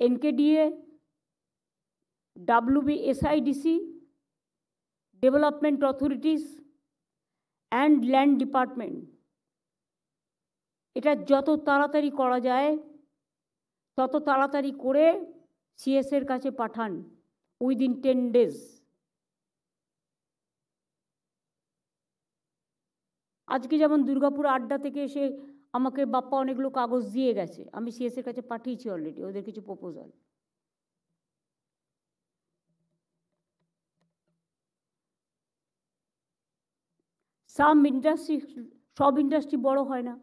NKDA, WBSIDC, development authorities and land department, এটা যত তাড়াতাড়ি করা যায় তত তাড়াতাড়ি করে সিএস এর কাছে পাঠান, উইদিন 10 days। আজকে যেমন দুর্গাপুর আড্ডা থেকে এসে আমাকে বাপ্পা অনেকগুলো কাগজ দিয়ে গেছে, আমি সিএস এর কাছে পাঠিয়েছি অলরেডি ওদের কিছু প্রপোজাল। সব ইন্ডাস্ট্রি বড় হয় না।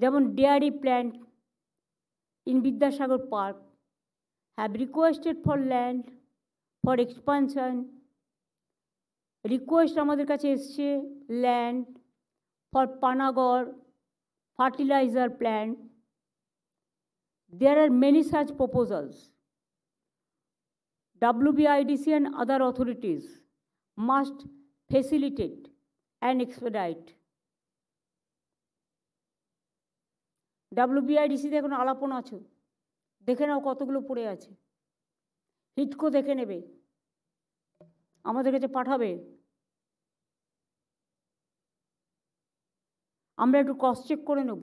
যেমন dairy plant in Vidyasagar park have requested for land for expansion. Request আমাদের কাছে এসছে land for Panagarh fertiliser plant. There are many such proposals. WBIDC and other authorities must facilitate and expedite. WBIDC তে এখন আলাপন আছো, দেখে নাও কতগুলো পড়ে আছে। হিটকো দেখে নেবে, আমাদের কাছে পাঠাবে। আমরা একটু ক্রস চেক করে নেব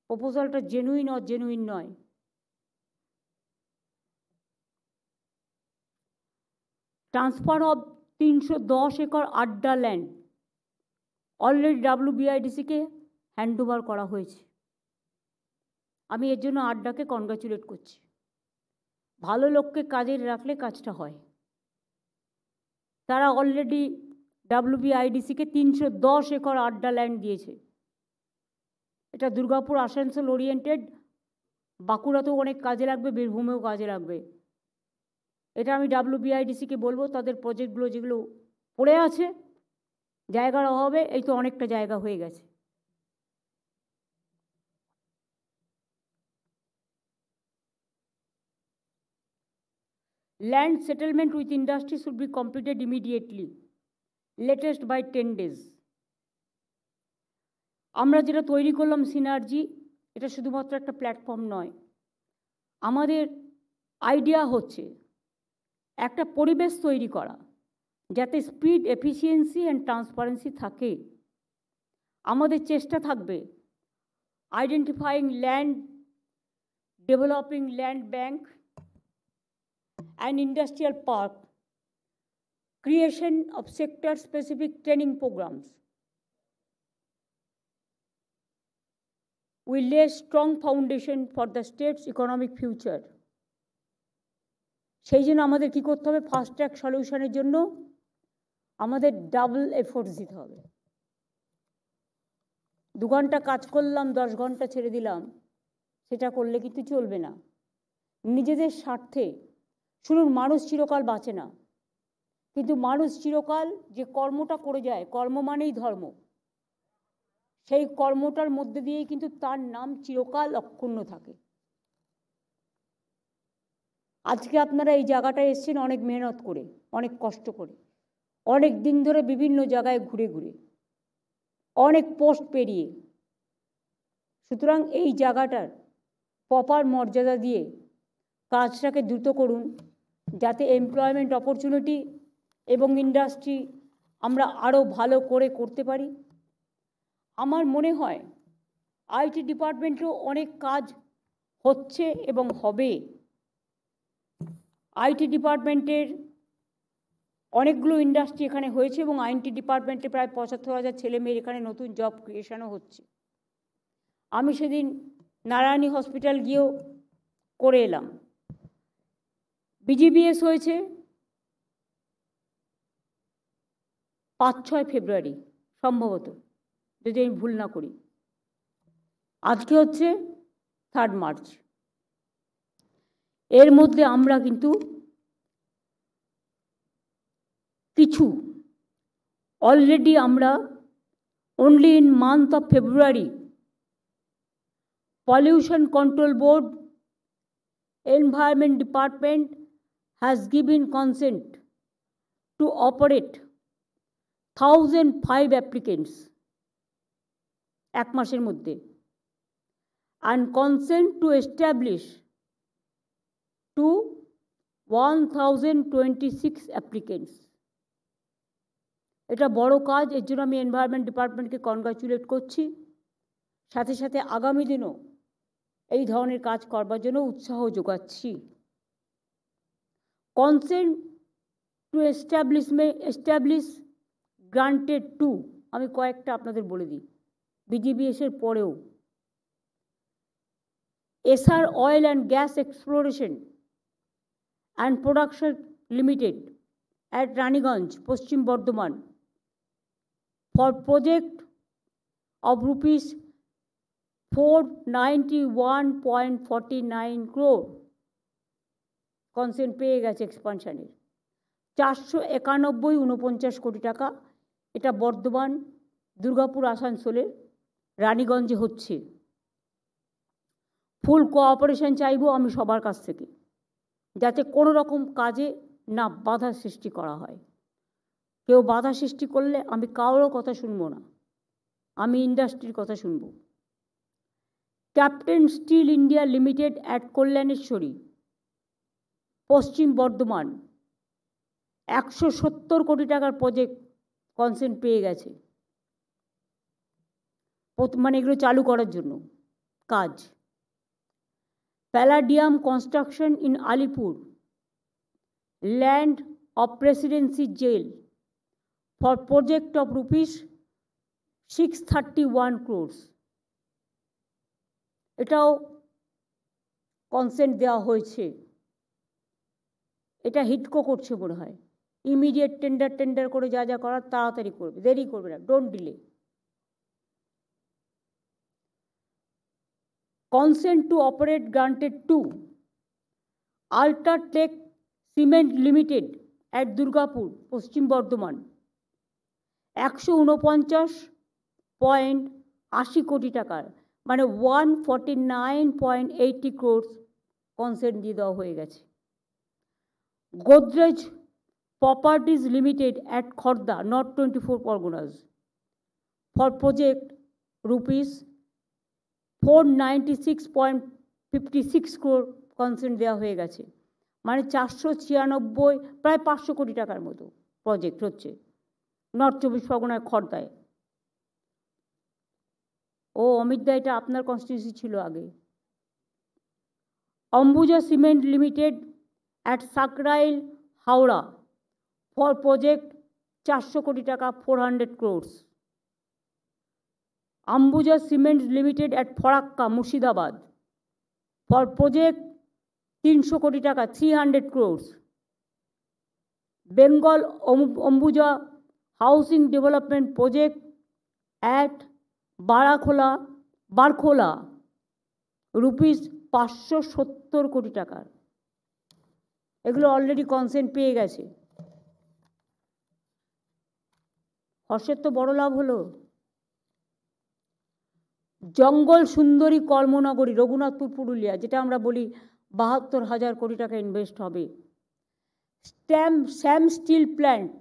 প্রপোজালটা জেনুইন আর জেনুইন নয়। ট্রান্সফার অফ 310 একর আড্ডা ল্যান্ড অলরেডি WBIDC-কে হ্যান্ড ওভার করা হয়েছে। আমি এর জন্য আড্ডাকে কনগ্রাচুলেট করছি। ভালো লোককে কাজে রাখলে কাজটা হয়। তারা অলরেডি WBIDC-কে 310 একর আড্ডা ল্যান্ড দিয়েছে। এটা দুর্গাপুর আসানসোল ওরিয়েন্টেড, বাঁকুড়াতেও অনেক কাজে লাগবে, বীরভূমেও কাজে লাগবে। এটা আমি WBIDC-কে বলবো তাদের প্রজেক্টগুলো যেগুলো পড়ে আছে জায়গার অভাবে, এই তো অনেকটা জায়গা হয়ে গেছে। Land settlement with industry should be completed immediately, latest by 10 days. আমরা যেটা তৈরি করলাম সিনার্জি, এটা শুধুমাত্র একটা প্ল্যাটফর্ম নয়। আমাদের আইডিয়া হচ্ছে একটা পরিবেশ তৈরি করা যাতে স্পিড, এফিসিয়েন্সি অ্যান্ড ট্রান্সপারেন্সি থাকে। আমাদের চেষ্টা থাকবে identifying land, developing land bank and industrial park, creation of sector-specific training programs. We lay strong foundation for the state's economic future. সেই জন্য আমাদের কী করতে হবে? ফাস্ট ট্র্যাক সলিউশনের জন্য আমাদের ডাবল এফোর্টস দিতে হবে। 2 ঘন্টা কাজ করলাম, 10 ঘন্টা ছেড়ে দিলাম, সেটা করলে কিন্তু চলবে না। নিজেদের স্বার্থে, শুনুন, মানুষ চিরকাল বাঁচে না, কিন্তু মানুষ চিরকাল যে কর্মটা করে যায়, কর্ম মানেই ধর্ম, সেই কর্মটার মধ্যে দিয়েই কিন্তু তার নাম চিরকাল অক্ষুণ্ণ থাকে। আজকে আপনারা এই জায়গাটায় এসেছেন অনেক মেহনত করে, অনেক কষ্ট করে, অনেক দিন ধরে বিভিন্ন জায়গায় ঘুরে ঘুরে, অনেক পোস্ট পেরিয়ে। সুতরাং এই জায়গাটার প্রপার মর্যাদা দিয়ে কাজটাকে দ্রুত করুন, যাতে এমপ্লয়মেন্ট অপরচুনিটি এবং ইন্ডাস্ট্রি আমরা আরও ভালো করে করতে পারি। আমার মনে হয় আইটি ডিপার্টমেন্টেও অনেক কাজ হচ্ছে এবং হবে। আইটি ডিপার্টমেন্টের অনেকগুলো ইন্ডাস্ট্রি এখানে হয়েছে এবং আইটি ডিপার্টমেন্টে প্রায় ৭৫,০০০ ছেলেমেয়ের এখানে নতুন জব ক্রিয়েশনও হচ্ছে। আমি সেদিন নারায়ণী হসপিটাল গিয়েও করে এলাম। BGBS হয়েছে 5-6 ফেব্রুয়ারি সম্ভবত, যদি আমি ভুল না করি। আজকে হচ্ছে 3 মার্চ। এর মধ্যে আমরা কিন্তু কিছু অলরেডি আমরা only in month of February, Pollution Control Board, Environment Department has given consent to operate 1005 applicants 1 মাসের মধ্যে, and consent to establish to 1026 applicants. এটা বড় কাজ, এর জন্য আমি এনভায়রনমেন্ট ডিপার্টমেন্টকে কনগ্রাচুলেট করছি। সাথে সাথে আগামী দিনও এই ধরনের কাজ করবার জন্য উৎসাহ যোগাচ্ছি। Consent to establish granted to, আমি কয়েকটা আপনাদের বলে দিই, BGBS-এর পরেও SR oil and gas exploration and production limited at Raniganj, Paschim Bardhaman, for project of rupees 491.49 crore consent পেয়ে গেছে এক্সপানশনের। 491.49 কোটি টাকা। এটা বর্ধমান, দুর্গাপুর, আসানসোলের রানীগঞ্জে হচ্ছে। ফুল কোঅপারেশন চাইব আমি সবার কাছ থেকে, যাতে কোনো রকম কাজে না বাধা সৃষ্টি করা হয়। কেউ বাধা সৃষ্টি করলে আমি কারোর কথা শুনবো না, আমি ইন্ডাস্ট্রির কথা শুনব। Captain steel India limited at Kalyaneshwari, Paschim Bardhaman, 170 কোটি টাকার প্রজেক্ট কনসেন্ট পেয়ে গেছে। মানে এগুলো চালু করার জন্য কাজ। Palladium construction in Alipur, land of presidency jail for project of rupees 631 crores, এটাও কনসেন্ট দেওয়া হয়েছে। এটা হিটকো করছে মনে হয়, ইমিডিয়েট টেন্ডার করে যা যা করার তাড়াতাড়ি করবে, দেরি করবে না, don't delay. Consent to operate granted to Ultratech Cement Limited at Durgapur, পশ্চিম বর্ধমান, 149.80 কোটি টাকার, মানে 149.80 crores কনসেন্ট দিয়ে দেওয়া হয়ে গেছে। Godrej Properties Limited at Khorda, North 24 Parganas, for project rupees 496.56 crore consent দেওয়া হয়ে গেছে, মানে 496, প্রায় 500 কোটি টাকার মতো প্রজেক্ট হচ্ছে নর্থ 24 পরগনায় খড়দায়। ও অমিত দা, এটা আপনার কনস্টিটিউয়েন্সি ছিল আগে। Ambuja cement limited at Sankrail, Howrah, for project 400 কোটি টাকা, 400 crores। Ambuja Cement Limited at Farakka, Murshidabad, for project 300 কোটি টাকা, 300 crores। Bengal Ambuja Housing Development Project at Barkhola, rupees 570 কোটি টাকার, এগুলো অলরেডি কনসেন্ট পেয়ে গেছে। হর্ষের তো বড় লাভ হলো। জঙ্গল সুন্দরী কর্মনগরী, রঘুনাথপুর, পুরুলিয়া, যেটা আমরা বলি 72,000 কোটি টাকা ইনভেস্ট হবে। Shyam steel plant,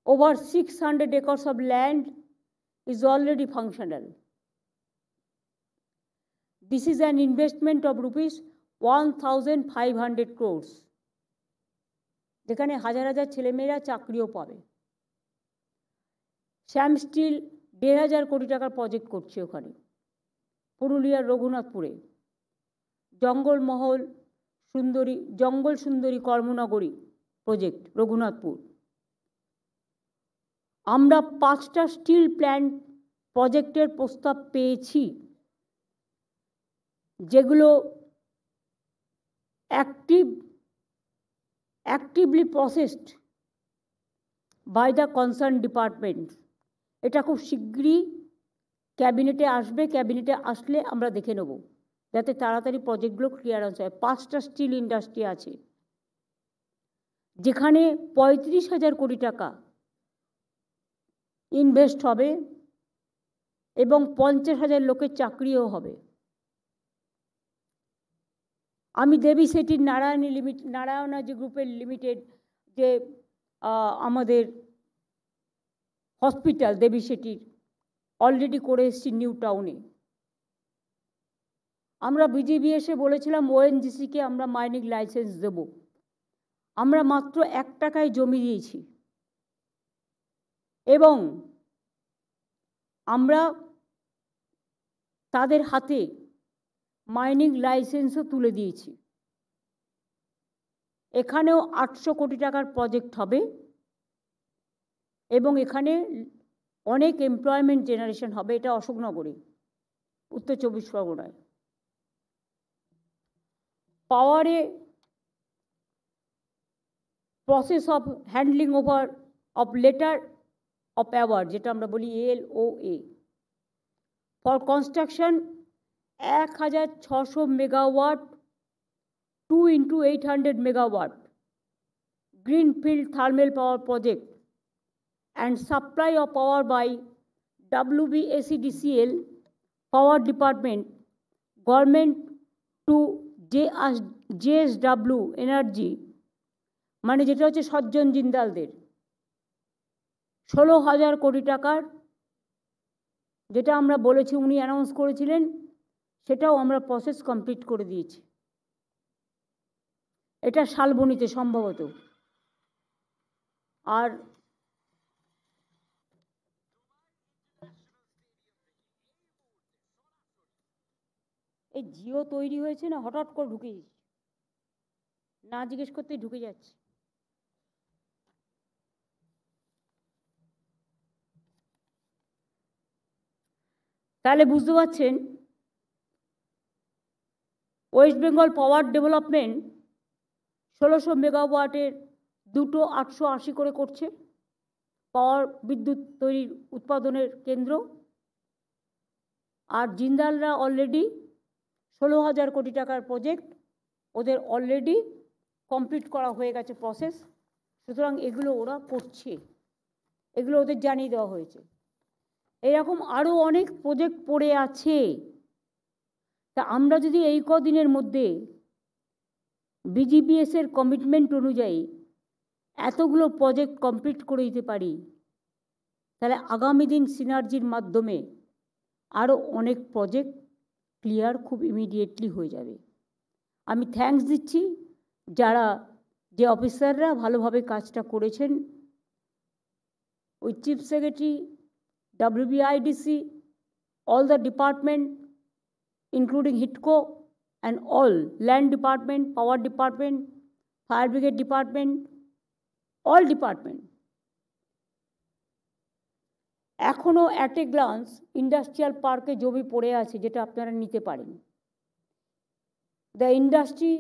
over 600 acres of land is already functional. This is an investment of rupees 1,500 crores, যেখানে হাজার হাজার ছেলেমেয়েরা চাকরিও পাবে। শ্যাম স্টিল 1,500 কোটি টাকার প্রজেক্ট করছে ওখানে, পুরুলিয়ার রঘুনাথপুরে। জঙ্গল সুন্দরী কর্মনগরী প্রজেক্ট, রঘুনাথপুর। আমরা 5টা স্টিল প্ল্যান্ট প্রজেক্টের প্রস্তাব পেয়েছি, যেগুলো actively processed by the concern department. এটা খুব শীঘ্রই ক্যাবিনেটে আসবে, ক্যাবিনেটে আসলে আমরা দেখে নেব যাতে তাড়াতাড়ি প্রজেক্টগুলো ক্লিয়ারেন্স হয়। 5টা স্টিল ইন্ডাস্ট্রি আছে, যেখানে 35,000 কোটি টাকা ইনভেস্ট হবে এবং 50,000 লোকের চাকরিও হবে। আমি দেবী সেটির নারায়ণা যে গ্রুপের লিমিটেড, যে আমাদের হসপিটাল দেবী সেটির অলরেডি করে এসেছি নিউ টাউনে। আমরা বিজিবি এসে বলেছিলাম ওএনজিসিকে আমরা মাইনিং লাইসেন্স দেব, আমরা মাত্র 1 টাকায় জমি দিয়েছি এবং আমরা তাদের হাতে মাইনিং লাইসেন্সও তুলে দিয়েছি। এখানেও 800 কোটি টাকার প্রজেক্ট হবে এবং এখানে অনেক এমপ্লয়মেন্ট জেনারেশন হবে। এটা অশোকনগরে, উত্তর 24 পরগনায়। পাওয়ারে process of handling over of letter of award, যেটা আমরা বলি LOA, for construction 1,600 megawatt 2 into 800 megawatt greenfield thermal power project and supply of power by WBACDCL Power Department Government to JSW Energy, মানে যেটা হচ্ছে সজ্জন জিন্দালদের, 16,000 কোটি টাকার, যেটা আমরা বলেছি, উনি অ্যানাউন্স করেছিলেন, সেটাও আমরা প্রসেস কমপ্লিট করে দিয়েছি। এটা শালবনীতে সম্ভবত। আর এই জিও তৈরি হয়েছে না, হঠাৎ করে ঢুকে যাচ্ছে, না জিজ্ঞেস করতেই ঢুকে যাচ্ছে। তাহলে বুঝতে পারছেন ওয়েস্ট বেঙ্গল পাওয়ার ডেভেলপমেন্ট 1600 মেগাওয়াটের দুটো 880 করে করছে পাওয়ার বিদ্যুৎ তৈরির উৎপাদনের কেন্দ্র। আর জিন্দালরা অলরেডি 16,000 কোটি টাকার প্রজেক্ট, ওদের অলরেডি কমপ্লিট করা হয়ে গেছে প্রসেস। সুতরাং এগুলো ওরা করছে, এগুলো ওদের জানিয়ে দেওয়া হয়েছে। এরকম আরও অনেক প্রজেক্ট পড়ে আছে। তা আমরা যদি এই কদিনের মধ্যে বিজিপিএসের কমিটমেন্ট অনুযায়ী এতগুলো প্রজেক্ট কমপ্লিট করে দিতে পারি, তাহলে আগামী দিন সিনার্জির মাধ্যমে আরও অনেক প্রজেক্ট ক্লিয়ার খুব ইমিডিয়েটলি হয়ে যাবে। আমি থ্যাঙ্কস দিচ্ছি যে অফিসাররা ভালোভাবে কাজটা করেছেন, ওই chief secretary, WBIDC, all the department including HITCO and all, land department, power department, fire brigade department, all department. এখনো অ্যাট এ গ্লান্স ইন্ডাস্ট্রিয়াল পার্কে জমি পড়ে আছে যেটা আপনারা নিতে পারেন। The industry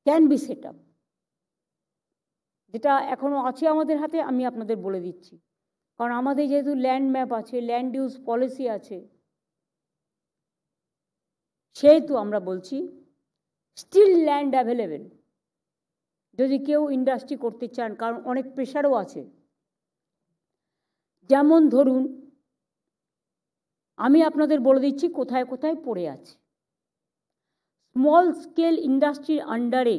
can be set up, যেটা এখনো আছে আমাদের হাতে, আমি আপনাদের বলে দিচ্ছি। কারণ আমাদের যেহেতু ল্যান্ড ম্যাপ আছে, ল্যান্ড ইউজ পলিসি আছে, সেহেতু আমরা বলছি স্টিল ল্যান্ড অ্যাভেলেবেল যদি কেউ ইন্ডাস্ট্রি করতে চান। কারণ অনেক প্রেশারও আছে। যেমন ধরুন, আমি আপনাদের বলে দিচ্ছি কোথায় কোথায় পড়ে আছে। স্মল স্কেল ইন্ডাস্ট্রির আন্ডারে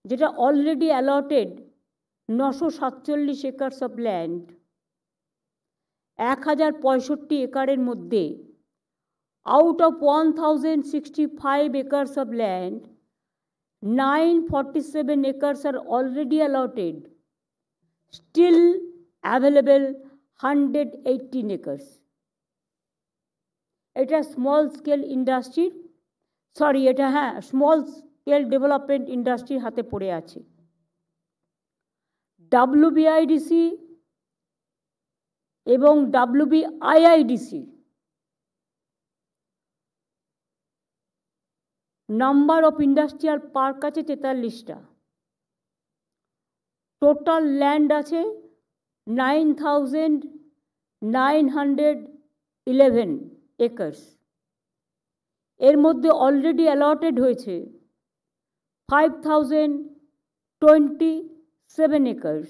যেটা already allotted 947 acres of land, 1065 একরের মধ্যে out of 1065 acres of land, 947 acres are already allotted, still available 118 acres. এটা স্মল স্কেল ইন্ডাস্ট্রি, এটা স্মল স্কেল ডেভেলপমেন্ট ইন্ডাস্ট্রির হাতে পড়ে আছে। WBIDC এবং WBIIDC number of industrial park আছে 43টা, টোটাল ল্যান্ড আছে 9,911 একর্স। এর মধ্যে অলরেডি অ্যালটেড হয়েছে 5,027 একর্স।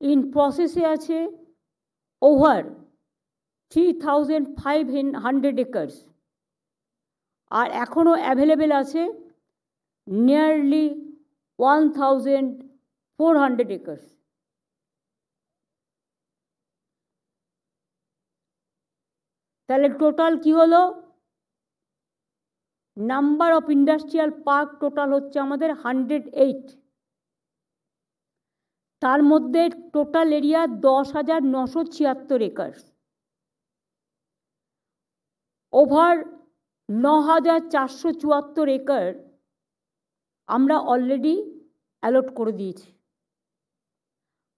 ইন প্রসেসে আছে ওভার 3,500 একর্স। আর এখনও অ্যাভেলেবেল আছে নিয়ারলি 1,400 একর্স। তাহলে টোটাল কি হলো? Number of industrial park total হচ্ছে আমাদের 108। তার মধ্যে total area 10,976 acres. Over 9,474 acre আমরা অলরেডি অ্যালট করে দিয়েছি।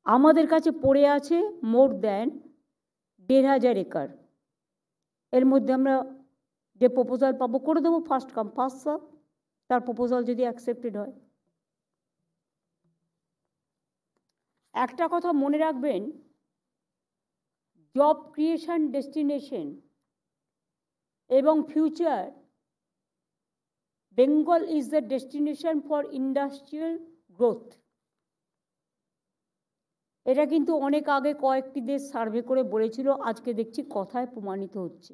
আমাদের কাছে পড়ে আছে মোর দ্যান 1,500 একর। এর মধ্যে আমরা যে প্রপোজাল পাবো করে দেবো, ফার্স্ট কাম ফার্স্ট সার্ভ, তার প্রপোজাল যদি অ্যাকসেপ্টেড হয়। একটা কথা মনে রাখবেন, জব ক্রিয়েশন ডেস্টিনেশন এবং future, Bengal is the destination for industrial growth. এটা কিন্তু অনেক আগে কয়েকটি দেশ সার্ভে করে বলেছিল, আজকে দেখছি কথায় প্রমাণিত হচ্ছে,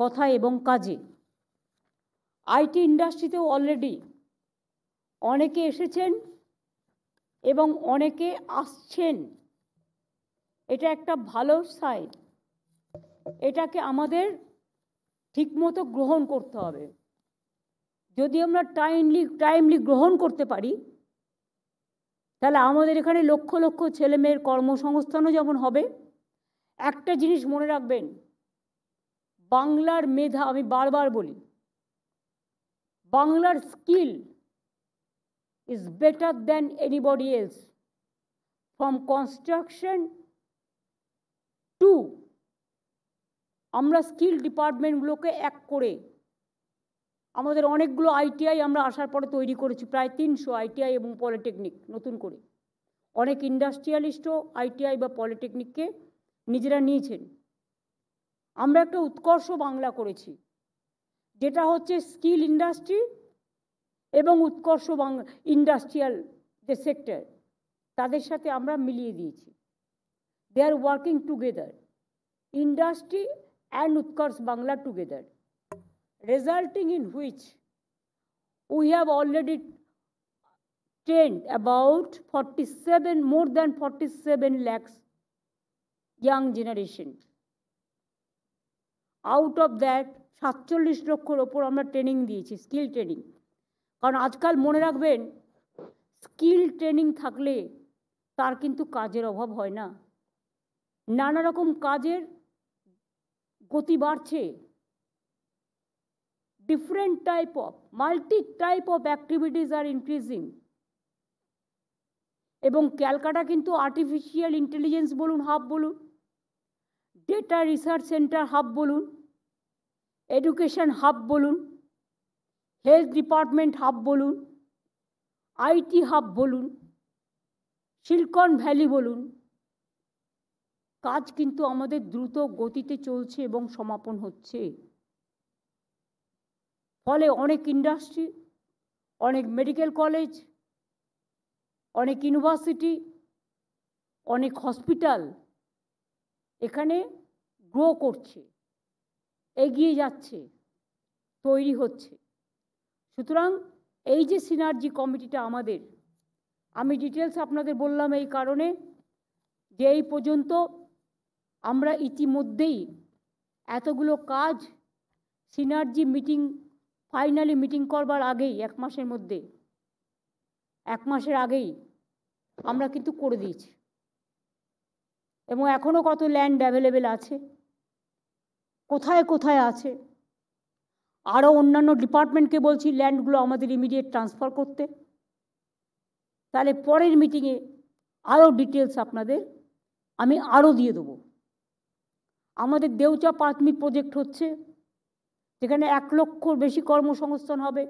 কথা এবং কাজে। আইটি ইন্ডাস্ট্রিতেও অলরেডি অনেকে এসেছেন এবং অনেকে আসছেন। এটা একটা ভালো সাইন, এটাকে আমাদের ঠিকমতো গ্রহণ করতে হবে। যদি আমরা টাইমলি গ্রহণ করতে পারি, তাহলে আমাদের এখানে লক্ষ লক্ষ ছেলেমেয়ের কর্মসংস্থানও যেমন হবে। একটা জিনিস মনে রাখবেন, বাংলার মেধা, আমি বারবার বলি, বাংলার skill is better than anybody else, from construction to আমরা স্কিল ডিপার্টমেন্টগুলোকে এক করে আমাদের অনেকগুলো আইটিআই আমরা আসার পরে তৈরি করেছি, প্রায় 300 আইটিআই এবং পলিটেকনিক নতুন করে। অনেক ইন্ডাস্ট্রিয়ালিস্টও আইটিআই বা পলিটেকনিককে নিজেরা নিয়েছেন। আমরা একটা উৎকর্ষ বাংলা করেছি, যেটা হচ্ছে স্কিল ইন্ডাস্ট্রি এবং উৎকর্ষ বাংলা ইন্ডাস্ট্রিয়াল যে সেক্টর, তাদের সাথে আমরা মিলিয়ে দিয়েছি। They are working together, industry and Utkarsh Bangla together, resulting in which we have already trained about 47, more than 47 lakhs young generation. Out of that 47 লক্ষর ওপর আমরা ট্রেনিং দিয়েছি, স্কিল ট্রেনিং। কারণ আজকাল মনে রাখবেন, স্কিল ট্রেনিং থাকলে তার কিন্তু কাজের অভাব হয় না, নানা রকম কাজের গতি বাড়ছে, different type of multi-type of activities are increasing, এবং ক্যালকাটা কিন্তু আর্টিফিশিয়াল ইন্টেলিজেন্স বলুন, হাব বলুন, ডেটা রিসার্চ সেন্টার হাব বলুন, এডুকেশন হাব বলুন, হেলথ ডিপার্টমেন্ট হাব বলুন, আইটি হাব বলুন, সিলিকন ভ্যালি বলুন, কাজ কিন্তু আমাদের দ্রুত গতিতে চলছে এবং সমাপন হচ্ছে। ফলে অনেক ইন্ডাস্ট্রি, অনেক মেডিকেল কলেজ, অনেক ইউনিভার্সিটি, অনেক হসপিটাল এখানে গ্রো করছে, এগিয়ে যাচ্ছে, তৈরি হচ্ছে। সুতরাং এই যে সিনার্জি কমিটিটা আমাদের, আমি ডিটেলস আপনাদের বললাম এই কারণে যে এই পর্যন্ত আমরা ইতিমধ্যেই এতগুলো কাজ সিনার্জি মিটিং, ফাইনালি মিটিং করবার আগেই, 1 মাসের মধ্যে, 1 মাসের আগেই আমরা কিন্তু করে দিয়েছি। এবং এখনও কত ল্যান্ড অ্যাভেলেবেল আছে, কোথায় কোথায় আছে, আরও অন্যান্য ডিপার্টমেন্টকে বলছি ল্যান্ডগুলো আমাদের ইমিডিয়েট ট্রান্সফার করতে। তাহলে পরের মিটিংয়ে আরও ডিটেলস আপনাদের আমি আরও দিয়ে দেবো। আমাদের দেউচা পাঁচমি প্রজেক্ট হচ্ছে, যেখানে 1 লক্ষর বেশি কর্মসংস্থান হবে,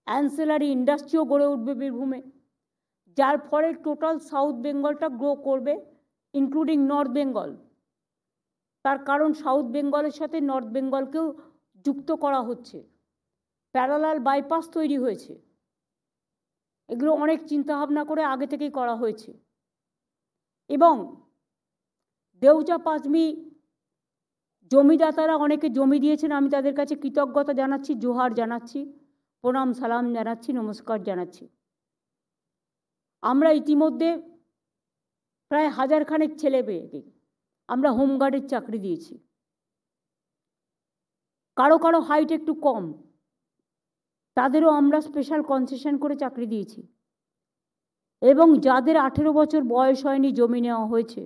অ্যান্সেলারি ইন্ডাস্ট্রিও গড়ে উঠবে বীরভূমে, যার ফলে টোটাল সাউথ বেঙ্গলটা গ্রো করবে, ইনক্লুডিং নর্থ বেঙ্গল। তার কারণ সাউথ বেঙ্গলের সাথে নর্থ বেঙ্গলকেও যুক্ত করা হচ্ছে, প্যারালাল বাইপাস তৈরি হয়েছে। এগুলো অনেক চিন্তাভাবনা করে আগে থেকেই করা হয়েছে। এবং দেউচা পাঁচমি জমিদাতারা অনেকে জমি দিয়েছেন, আমি তাদের কাছে কৃতজ্ঞতা জানাচ্ছি, জোহার জানাচ্ছি, প্রণাম সালাম জানাচ্ছি, নমস্কার জানাচ্ছি। আমরা ইতিমধ্যে প্রায় 1000 খানেক ছেলে পেয়েকে আমরা হোমগার্ডের চাকরি দিয়েছি। কারো কারো হাইট একটু কম, তাদেরও আমরা স্পেশাল কনসেশন করে চাকরি দিয়েছি। এবং যাদের 18 বছর বয়স হয়নি জমি নেওয়া হয়েছে,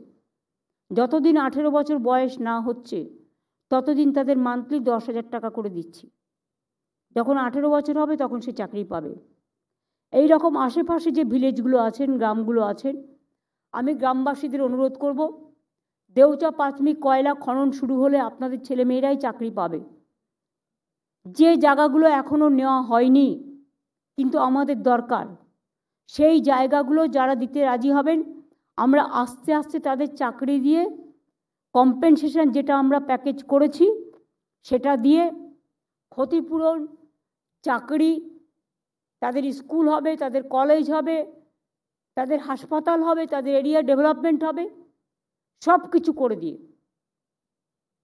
যতদিন 18 বছর বয়স না হচ্ছে ততদিন তাদের মান্থলি 10,000 টাকা করে দিচ্ছি। যখন 18 বছর হবে তখন সে চাকরি পাবে। এই রকম আশেপাশে যে ভিলেজগুলো আছেন, গ্রামগুলো আছেন, আমি গ্রামবাসীদের অনুরোধ করব, দেউচা পাঁচমি কয়লা খনন শুরু হলে আপনাদের ছেলেমেয়েরাই চাকরি পাবে। যে জায়গাগুলো এখনও নেওয়া হয়নি কিন্তু আমাদের দরকার, সেই জায়গাগুলো যারা দিতে রাজি হবেন, আমরা আস্তে আস্তে তাদের চাকরি দিয়ে কম্পেনসেশন যেটা আমরা প্যাকেজ করেছি সেটা দিয়ে ক্ষতিপূরণ, চাকরি, তাদের স্কুল হবে, তাদের কলেজ হবে, তাদের হাসপাতাল হবে, তাদের এরিয়া ডেভেলপমেন্ট হবে, সব কিছু করে দিয়ে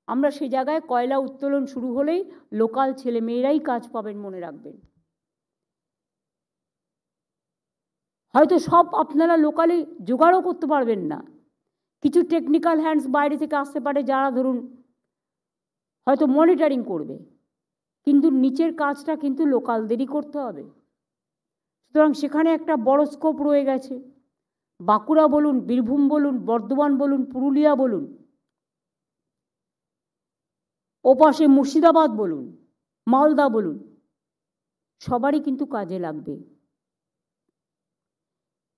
আমরা সেই জায়গায় কয়লা উত্তোলন শুরু হলেই লোকাল ছেলেমেয়েরাই কাজ পাবেন, মনে রাখবেন। হয়তো সব আপনারা লোকালি জোগাড়ও করতে পারবেন না, কিছু টেকনিক্যাল হ্যান্ডস বাইরে থেকে আসতে পারে যারা ধরুন হয়তো মনিটরিং করবে, কিন্তু নিচের কাজটা কিন্তু লোকালদেরই করতে হবে। সুতরাং সেখানে একটা বড় স্কোপ রয়ে গেছে। বাঁকুড়া বলুন, বীরভূম বলুন, বর্ধমান বলুন, পুরুলিয়া বলুন, ওপাশে মুর্শিদাবাদ বলুন, মালদা বলুন, সবারই কিন্তু কাজে লাগবে।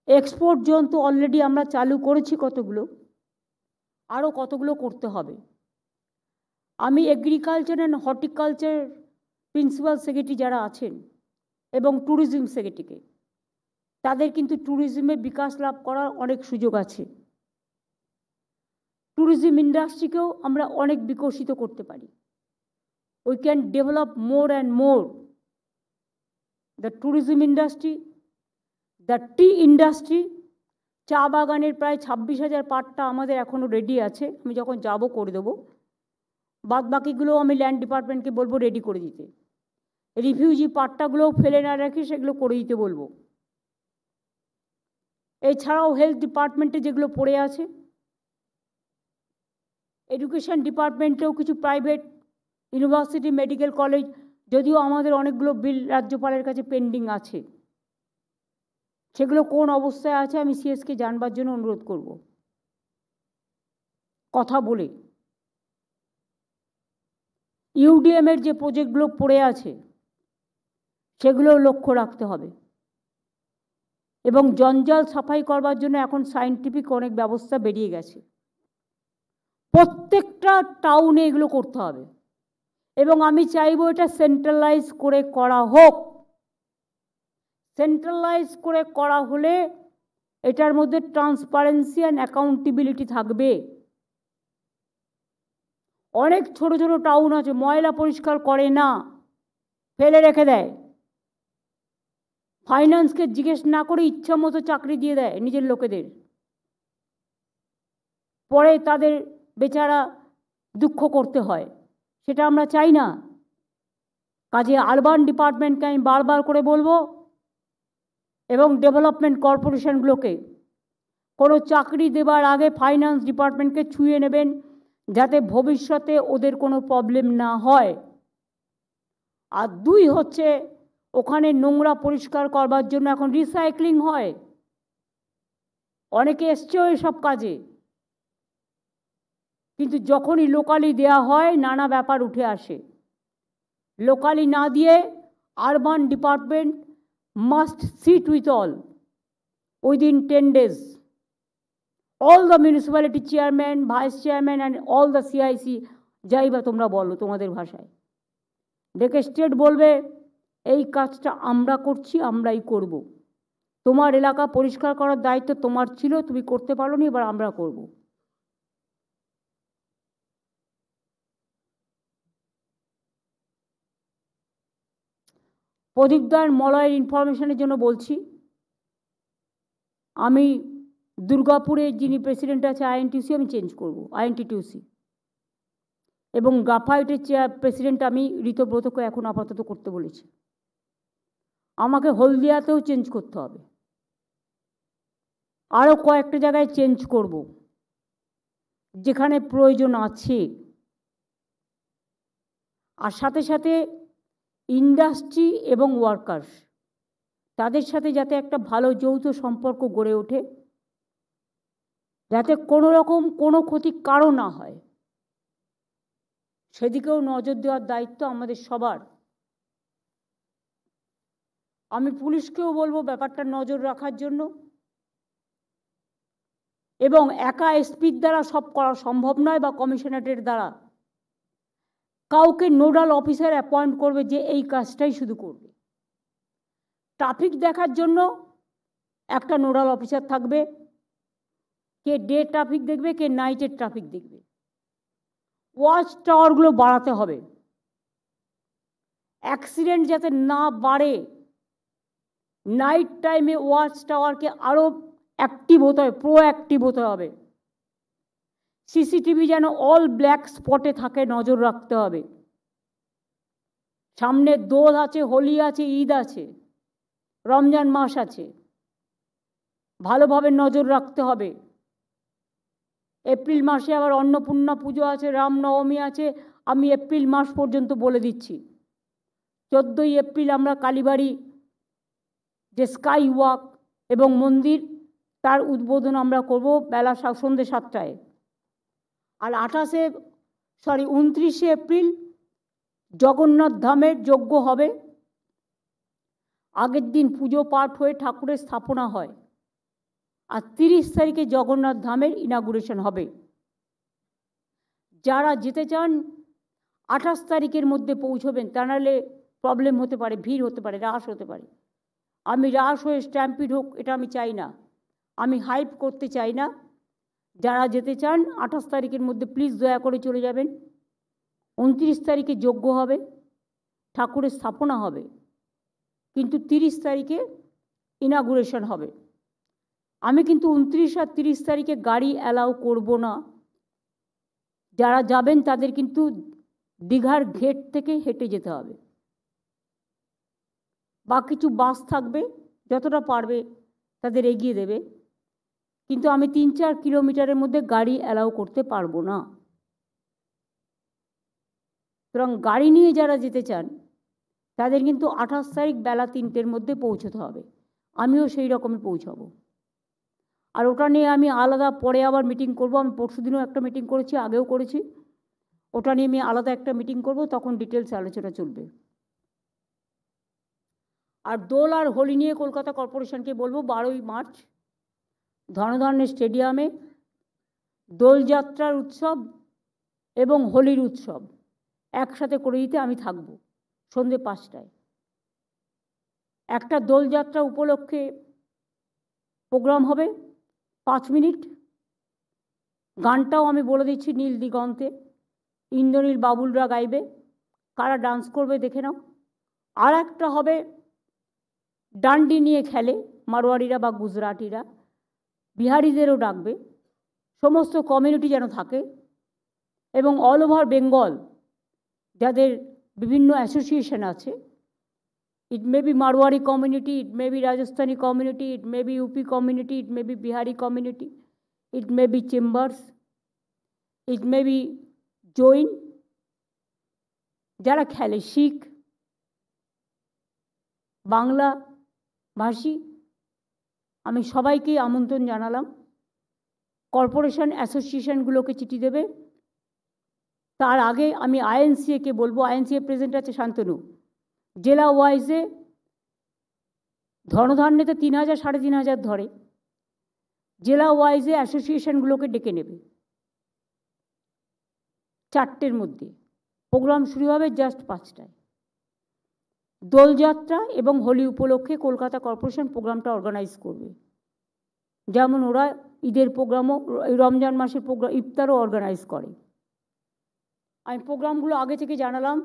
এক্সপোর্ট জোন তো অলরেডি আমরা চালু করেছি কতগুলো, আরও কতগুলো করতে হবে। আমি agriculture and horticulture principal secretary যারা আছেন এবং ট্যুরিজম সেক্রেটারিকে, তাদের কিন্তু ট্যুরিজমে বিকাশ লাভ করার অনেক সুযোগ আছে। ট্যুরিজম ইন্ডাস্ট্রিকেও আমরা অনেক বিকশিত করতে পারি। We can develop more and more the tourism industry, the T industry. চা বাগানের প্রায় 26,000 পাট্টা আমাদের এখনও রেডি আছে, আমি যখন যাব করে দেবো। বাদ বাকিগুলো আমি ল্যান্ড ডিপার্টমেন্টকে বলবো রেডি করে দিতে। রিফিউজি পাট্টাগুলোও ফেলে না রেখে সেগুলো করে দিতে বলবো। এছাড়াও হেলথ ডিপার্টমেন্টে যেগুলো পড়ে আছে, এডুকেশন ডিপার্টমেন্টেও কিছু প্রাইভেট ইউনিভার্সিটি, মেডিকেল কলেজ, যদিও আমাদের অনেকগুলো বিল রাজ্যপালের কাছে পেন্ডিং আছে, সেগুলো কোন অবস্থায় আছে আমি সিএসকে জানবার জন্য অনুরোধ করব, কথা বলে। ইউডিএমের যে প্রজেক্টগুলো পড়ে আছে সেগুলোও লক্ষ্য রাখতে হবে। এবং জঞ্জাল সাফাই করবার জন্য এখন সায়েন্টিফিক অনেক ব্যবস্থা বেরিয়ে গেছে। প্রত্যেকটা টাউনে এগুলো করতে হবে এবং আমি চাইবো এটা সেন্ট্রালাইজ করে করা হোক। সেন্ট্রালাইজ করে করা হলে এটার মধ্যে ট্রান্সপারেন্সি অ্যান্ড অ্যাকাউন্টেবিলিটি থাকবে। অনেক ছোট ছোট টাউন আছে ময়লা পরিষ্কার করে না, ফেলে রেখে দেয়, ফাইন্যান্সকে জিজ্ঞেস না করে ইচ্ছা মতো চাকরি দিয়ে দেয় নিজের লোকেদের, পরে তাদের বেচারা দুঃখ করতে হয়। সেটা আমরা চাই না। কাজে আরবান ডিপার্টমেন্টকে আমি বারবার করে বলবো এবং ডেভেলপমেন্ট কর্পোরেশনগুলোকে কোনো চাকরি দেবার আগে ফাইন্যান্স ডিপার্টমেন্টকে ছুঁয়ে নেবেন, যাতে ভবিষ্যতে ওদের কোনো প্রবলেম না হয়। আর দুই হচ্ছে, ওখানে নোংরা পরিষ্কার করবার জন্য এখন রিসাইক্লিং হয়, অনেকে এসছেও এসব কাজে, কিন্তু যখনই লোকালি দেয়া হয় নানা ব্যাপার উঠে আসে। লোকালি না দিয়ে urban department must sit with all within 10 days, all the municipality chairman, vice chairman and all the CIC, যাই বা তোমরা বলো তোমাদের ভাষায়, ডেকে স্টেট বলবে এই কাজটা আমরা করছি, আমরাই করব। তোমার এলাকা পরিষ্কার করার দায়িত্ব তোমার ছিল, তুমি করতে পারোনি, এবার আমরা করব। প্রদীপদার মলয়ের ইনফরমেশনের জন্য বলছি, আমি দুর্গাপুরে যিনি প্রেসিডেন্ট আছে আইএনটিউসি, আমি চেঞ্জ করব, আইএনটিটিউসি, এবং গ্রাফাইটের প্রেসিডেন্ট আমি ঋতব্রতকে এখন আপাতত করতে বলেছি। আমাকে হলদিয়াতেও চেঞ্জ করতে হবে, আরও কয়েকটা জায়গায় চেঞ্জ করব যেখানে প্রয়োজন আছে। আর সাথে সাথে ইন্ডাস্ট্রি এবং ওয়ার্কার্স, তাদের সাথে যাতে একটা ভালো যৌথ সম্পর্ক গড়ে ওঠে, যাতে কোনো রকম কোনো ক্ষতি কারও না হয়, সেদিকেও নজর দেওয়ার দায়িত্ব আমাদের সবার। আমি পুলিশকেও বলবো ব্যাপারটা নজর রাখার জন্য, এবং একা এসপির দ্বারা সব করা সম্ভব নয় বা কমিশনারেটের দ্বারা, কাউকে নোডাল অফিসার অ্যাপয়েন্ট করবে যে এই কাজটাই শুধু করবে। ট্রাফিক দেখার জন্য একটা নোডাল অফিসার থাকবে, কে ডে ট্রাফিক দেখবে, কে নাইটের ট্রাফিক দেখবে। ওয়াচ টাওয়ারগুলো বাড়াতে হবে, অ্যাক্সিডেন্ট যাতে না বাড়ে, নাইট টাইমে ওয়াচ টাওয়ারকে আরও অ্যাক্টিভ হতে হবে, প্রোঅ্যাক্টিভ হতে হবে। সিসিটিভি যেন অল ব্ল্যাক স্পটে থাকে, নজর রাখতে হবে। সামনে দোল আছে, হোলি আছে, ঈদ আছে, রমজান মাস আছে, ভালোভাবে নজর রাখতে হবে। এপ্রিল মাসে আবার অন্নপূর্ণা পুজো আছে, রামনবমী আছে, আমি এপ্রিল মাস পর্যন্ত বলে দিচ্ছি। 14ই এপ্রিল আমরা কালীবাড়ি যে স্কাই ওয়াক এবং মন্দির, তার উদ্বোধন আমরা করব বেলা সন্ধ্যে 7টায়। আর 28 29শে এপ্রিল জগন্নাথ ধামের যজ্ঞ হবে। আগের দিন পুজো পাঠ হয়ে ঠাকুরের স্থাপনা হয়, আর 30 তারিখে জগন্নাথ ধামের ইনাগুরেশন হবে। যারা যেতে চান 28 তারিখের মধ্যে পৌঁছবেন, তা নাহলে প্রবলেম হতে পারে, ভিড় হতে পারে, রাশ হতে পারে। আমি রাশ হয়ে স্ট্যাম্পিড হোক এটা আমি চাই না, আমি হাইপ করতে চাই না। যারা যেতে চান 28 তারিখের মধ্যে প্লিজ দয়া করে চলে যাবেন। 29 তারিখে যজ্ঞ হবে, ঠাকুরের স্থাপনা হবে, কিন্তু 30 তারিখে ইনাগুরেশন হবে। আমি কিন্তু 29 আর 30 তারিখে গাড়ি অ্যালাউ করব না। যারা যাবেন তাদের কিন্তু দীঘার ঘেট থেকে হেঁটে যেতে হবে, বা কিছু বাস থাকবে, যতটা পারবে তাদের এগিয়ে দেবে, কিন্তু আমি 3-4 কিলোমিটারের মধ্যে গাড়ি অ্যালাউ করতে পারবো না। সুতরাং গাড়ি নিয়ে যারা যেতে চান তাদের কিন্তু 28 তারিখ বেলা 3টের মধ্যে পৌঁছতে হবে। আমিও সেই রকমই পৌঁছাবো। আর ওটা নিয়ে আমি আলাদা পরে আবার মিটিং করব। আমি পরশুদিনও একটা মিটিং করেছি, আগেও করেছি। ওটা নিয়ে আমি আলাদা একটা মিটিং করব, তখন ডিটেলস আলোচনা চলবে। আর দোল আর হোলি নিয়ে কলকাতা কর্পোরেশনকে বলবো 12ই মার্চ ধনধান্য স্টেডিয়ামে দোলযাত্রার উৎসব এবং হোলির উৎসব একসাথে করে দিতে আমি থাকব সন্ধ্যে 5টায়। একটা দোলযাত্রা উপলক্ষে প্রোগ্রাম হবে 5 মিনিট, গানটাও আমি বলে দিচ্ছি নীল দিগন্তে, ইন্দ্রনীল বাবুলরা গাইবে, কারা ডান্স করবে দেখে নাও। আর একটা হবে ডান্ডি নিয়ে খেলে মারোয়ারিরা বা গুজরাটিরা, বিহারিদেরও ডাকবে, সমস্ত কমিউনিটি যেন থাকে, এবং অল ওভার বেঙ্গল যাদের বিভিন্ন অ্যাসোসিয়েশন আছে, it may be Marwari community, it may be Rajasthani community, it may be UP community, it may be Bihari community, it may be chambers, it may be Jain, যারা খেলে শিখ বাংলা ভাষী, আমি সবাইকে আমন্ত্রণ জানালাম। কর্পোরেশন অ্যাসোসিয়েশনগুলোকে চিঠি দেবে। তার আগে আমি আইএনসিএকে বলবো, আইএনসিএ প্রেজেন্ট আছে শান্তনু, জেলা ওয়াইজে ধনধান্যতে 3000 3500 ধরে, জেলা ওয়াইজে অ্যাসোসিয়েশনগুলোকে ডেকে নেবে। 4টের মধ্যে প্রোগ্রাম শুরু হবে, জাস্ট 5টায়। দোলযাত্রা এবং হোলি উপলক্ষে কলকাতা কর্পোরেশন প্রোগ্রামটা অর্গানাইজ করবে, যেমন ওরা ঈদের প্রোগ্রামও, রমজান মাসের প্রোগ্রাম, ইফতারও অর্গানাইজ করে। আমি প্রোগ্রামগুলো আগে থেকে জানালাম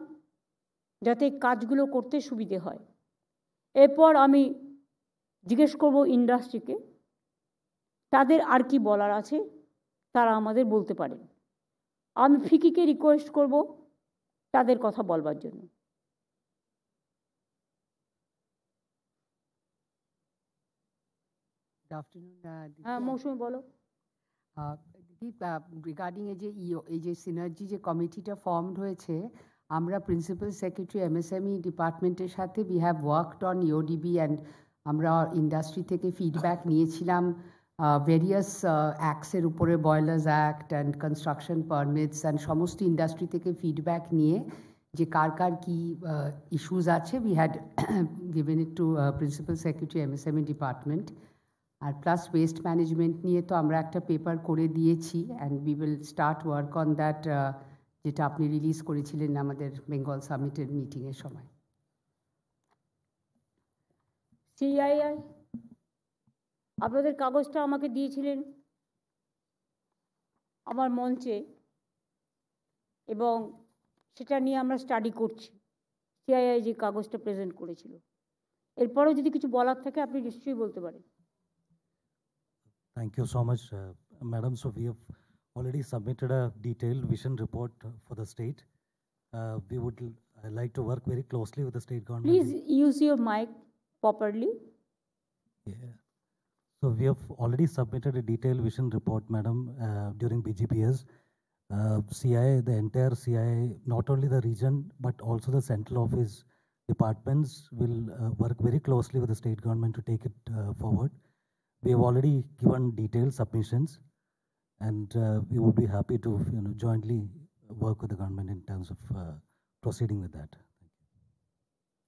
যাতে কাজগুলো করতে সুবিধে হয়। এরপর আমি জিজ্ঞেস করব ইন্ডাস্ট্রিকে, তাদের আর কি বলার আছে তারা আমাদের বলতে পারেন। আমি ফিকিকে রিকোয়েস্ট করব তাদের কথা বলবার জন্য। Good afternoon. হ্যাঁ মৌসুমি বলো। রিগার্ডিং এই যে সিনার্জি যে কমিটিটা ফর্মড হয়েছে, আমরা প্রিন্সিপাল সেক্রেটারি এমএসএমই ডিপার্টমেন্টের সাথে we have worked on EODB, and আমরা ইন্ডাস্ট্রি থেকে ফিডব্যাক নিয়েছিলাম ভেরিয়াস অ্যাক্টসের উপরে, boilers act and construction permits, and সমস্ত ইন্ডাস্ট্রি থেকে ফিডব্যাক নিয়ে যে কার কার কী ইস্যুস আছে, we had given it to principal secretary MSME department. আর প্লাস ওয়েস্ট ম্যানেজমেন্ট নিয়ে তো আমরা একটা পেপার করে দিয়েছি, and we will start work on that, যেটা আপনি রিলিজ করেছিলেন আমাদের বেঙ্গল সামিটের মিটিংয়ের সময়। সিআইআই আপনাদের কাগজটা আমাকে দিয়েছিলেন আমার মঞ্চে, এবং সেটা নিয়ে আমরা স্টাডি করছি। সিআইআই যে কাগজটা প্রেজেন্ট করেছিল, এরপরেও যদি কিছু বলার থাকে আপনি নিশ্চয়ই বলতে পারেন। Thank you so much, Madam. So we have already submitted a detailed vision report for the state. We would like to work very closely with the state government. Please use your mic properly. Yeah. So we have already submitted a detailed vision report, Madam, during BGPS. CII, the entire CII, not only the region, but also the central office departments will work very closely with the state government to take it forward. We have already given detailed submissions, and we would be happy to jointly work with the government in terms of proceeding with that.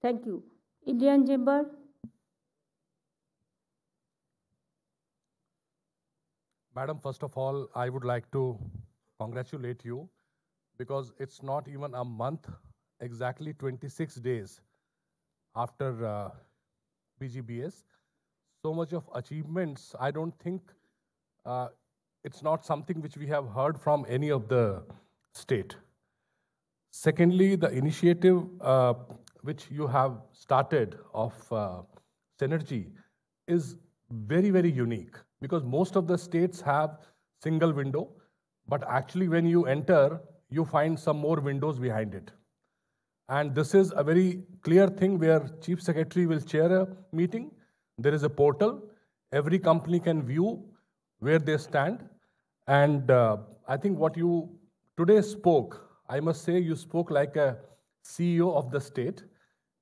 Thank you. Indian Chamber. Madam, first of all, I would like to congratulate you because it's not even a month, exactly 26 days after BGBS. So much of achievements, I don't think it's not something which we have heard from any of the state. Secondly, the initiative which you have started of Synergy is very, very unique because most of the states have single window, but actually when you enter, you find some more windows behind it. And this is a very clear thing where Chief Secretary will chair a meeting. There is a portal. Every company can view where they stand. And I think what you today spoke, I must say you spoke like a CEO of the state,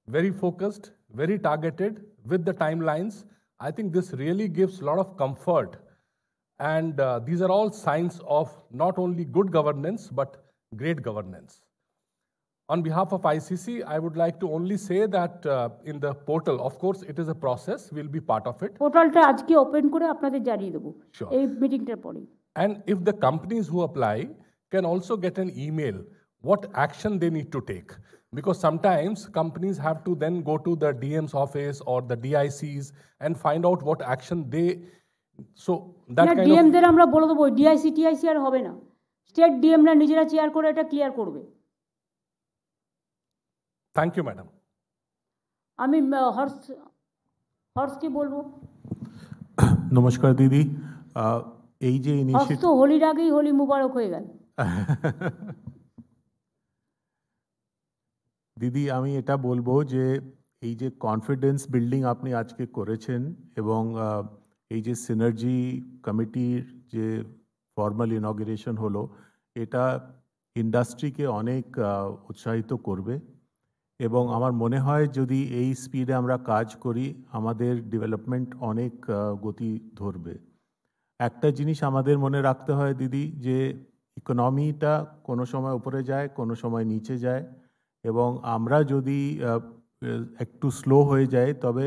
very focused, very targeted with the timelines. I think this really gives a lot of comfort. And these are all signs of not only good governance, but great governance. On behalf of ICC, I would like to only say that in the portal, of course, it is a process, we'll be part of it. পোর্টালটা আজকে open করে আপনাদের জানিয়ে দেবো Sure. এই মিটিংটার পরে। And if the companies who apply can also get an email, what action they need to take. Because sometimes companies have to then go to the DM's office or the DICs and find out what action they, so that না kind of, ডিএমদের আমরা বলে দেবো DIC TIC আর হবে না, state ডিএমরা নিজেরা chair করে এটা clear করবে। thank you, madam. আমি হর্ষকে বলবো। নমস্কার দিদি, এই যে হর্ষ ইনিশিয়েটিভ, তো হোলির আগেই হোলি মুবারক হয়ে গেল। দিদি আমি এটা বলবো যে এই যে কনফিডেন্স বিল্ডিং আপনি আজকে করেছেন এবং এই যে সিনার্জি কমিটির যে ফর্মাল ইনঅগ্রেশন হলো, এটা ইন্ডাস্ট্রিকে অনেক উৎসাহিত করবে এবং আমার মনে হয় যদি এই স্পিডে আমরা কাজ করি আমাদের ডেভেলপমেন্ট অনেক গতি ধরবে। একটা জিনিস আমাদের মনে রাখতে হয় দিদি, যে ইকোনমিটা কোনো সময় উপরে যায়, কোনো সময় নিচে যায়, এবং আমরা যদি একটু স্লো হয়ে যাই তবে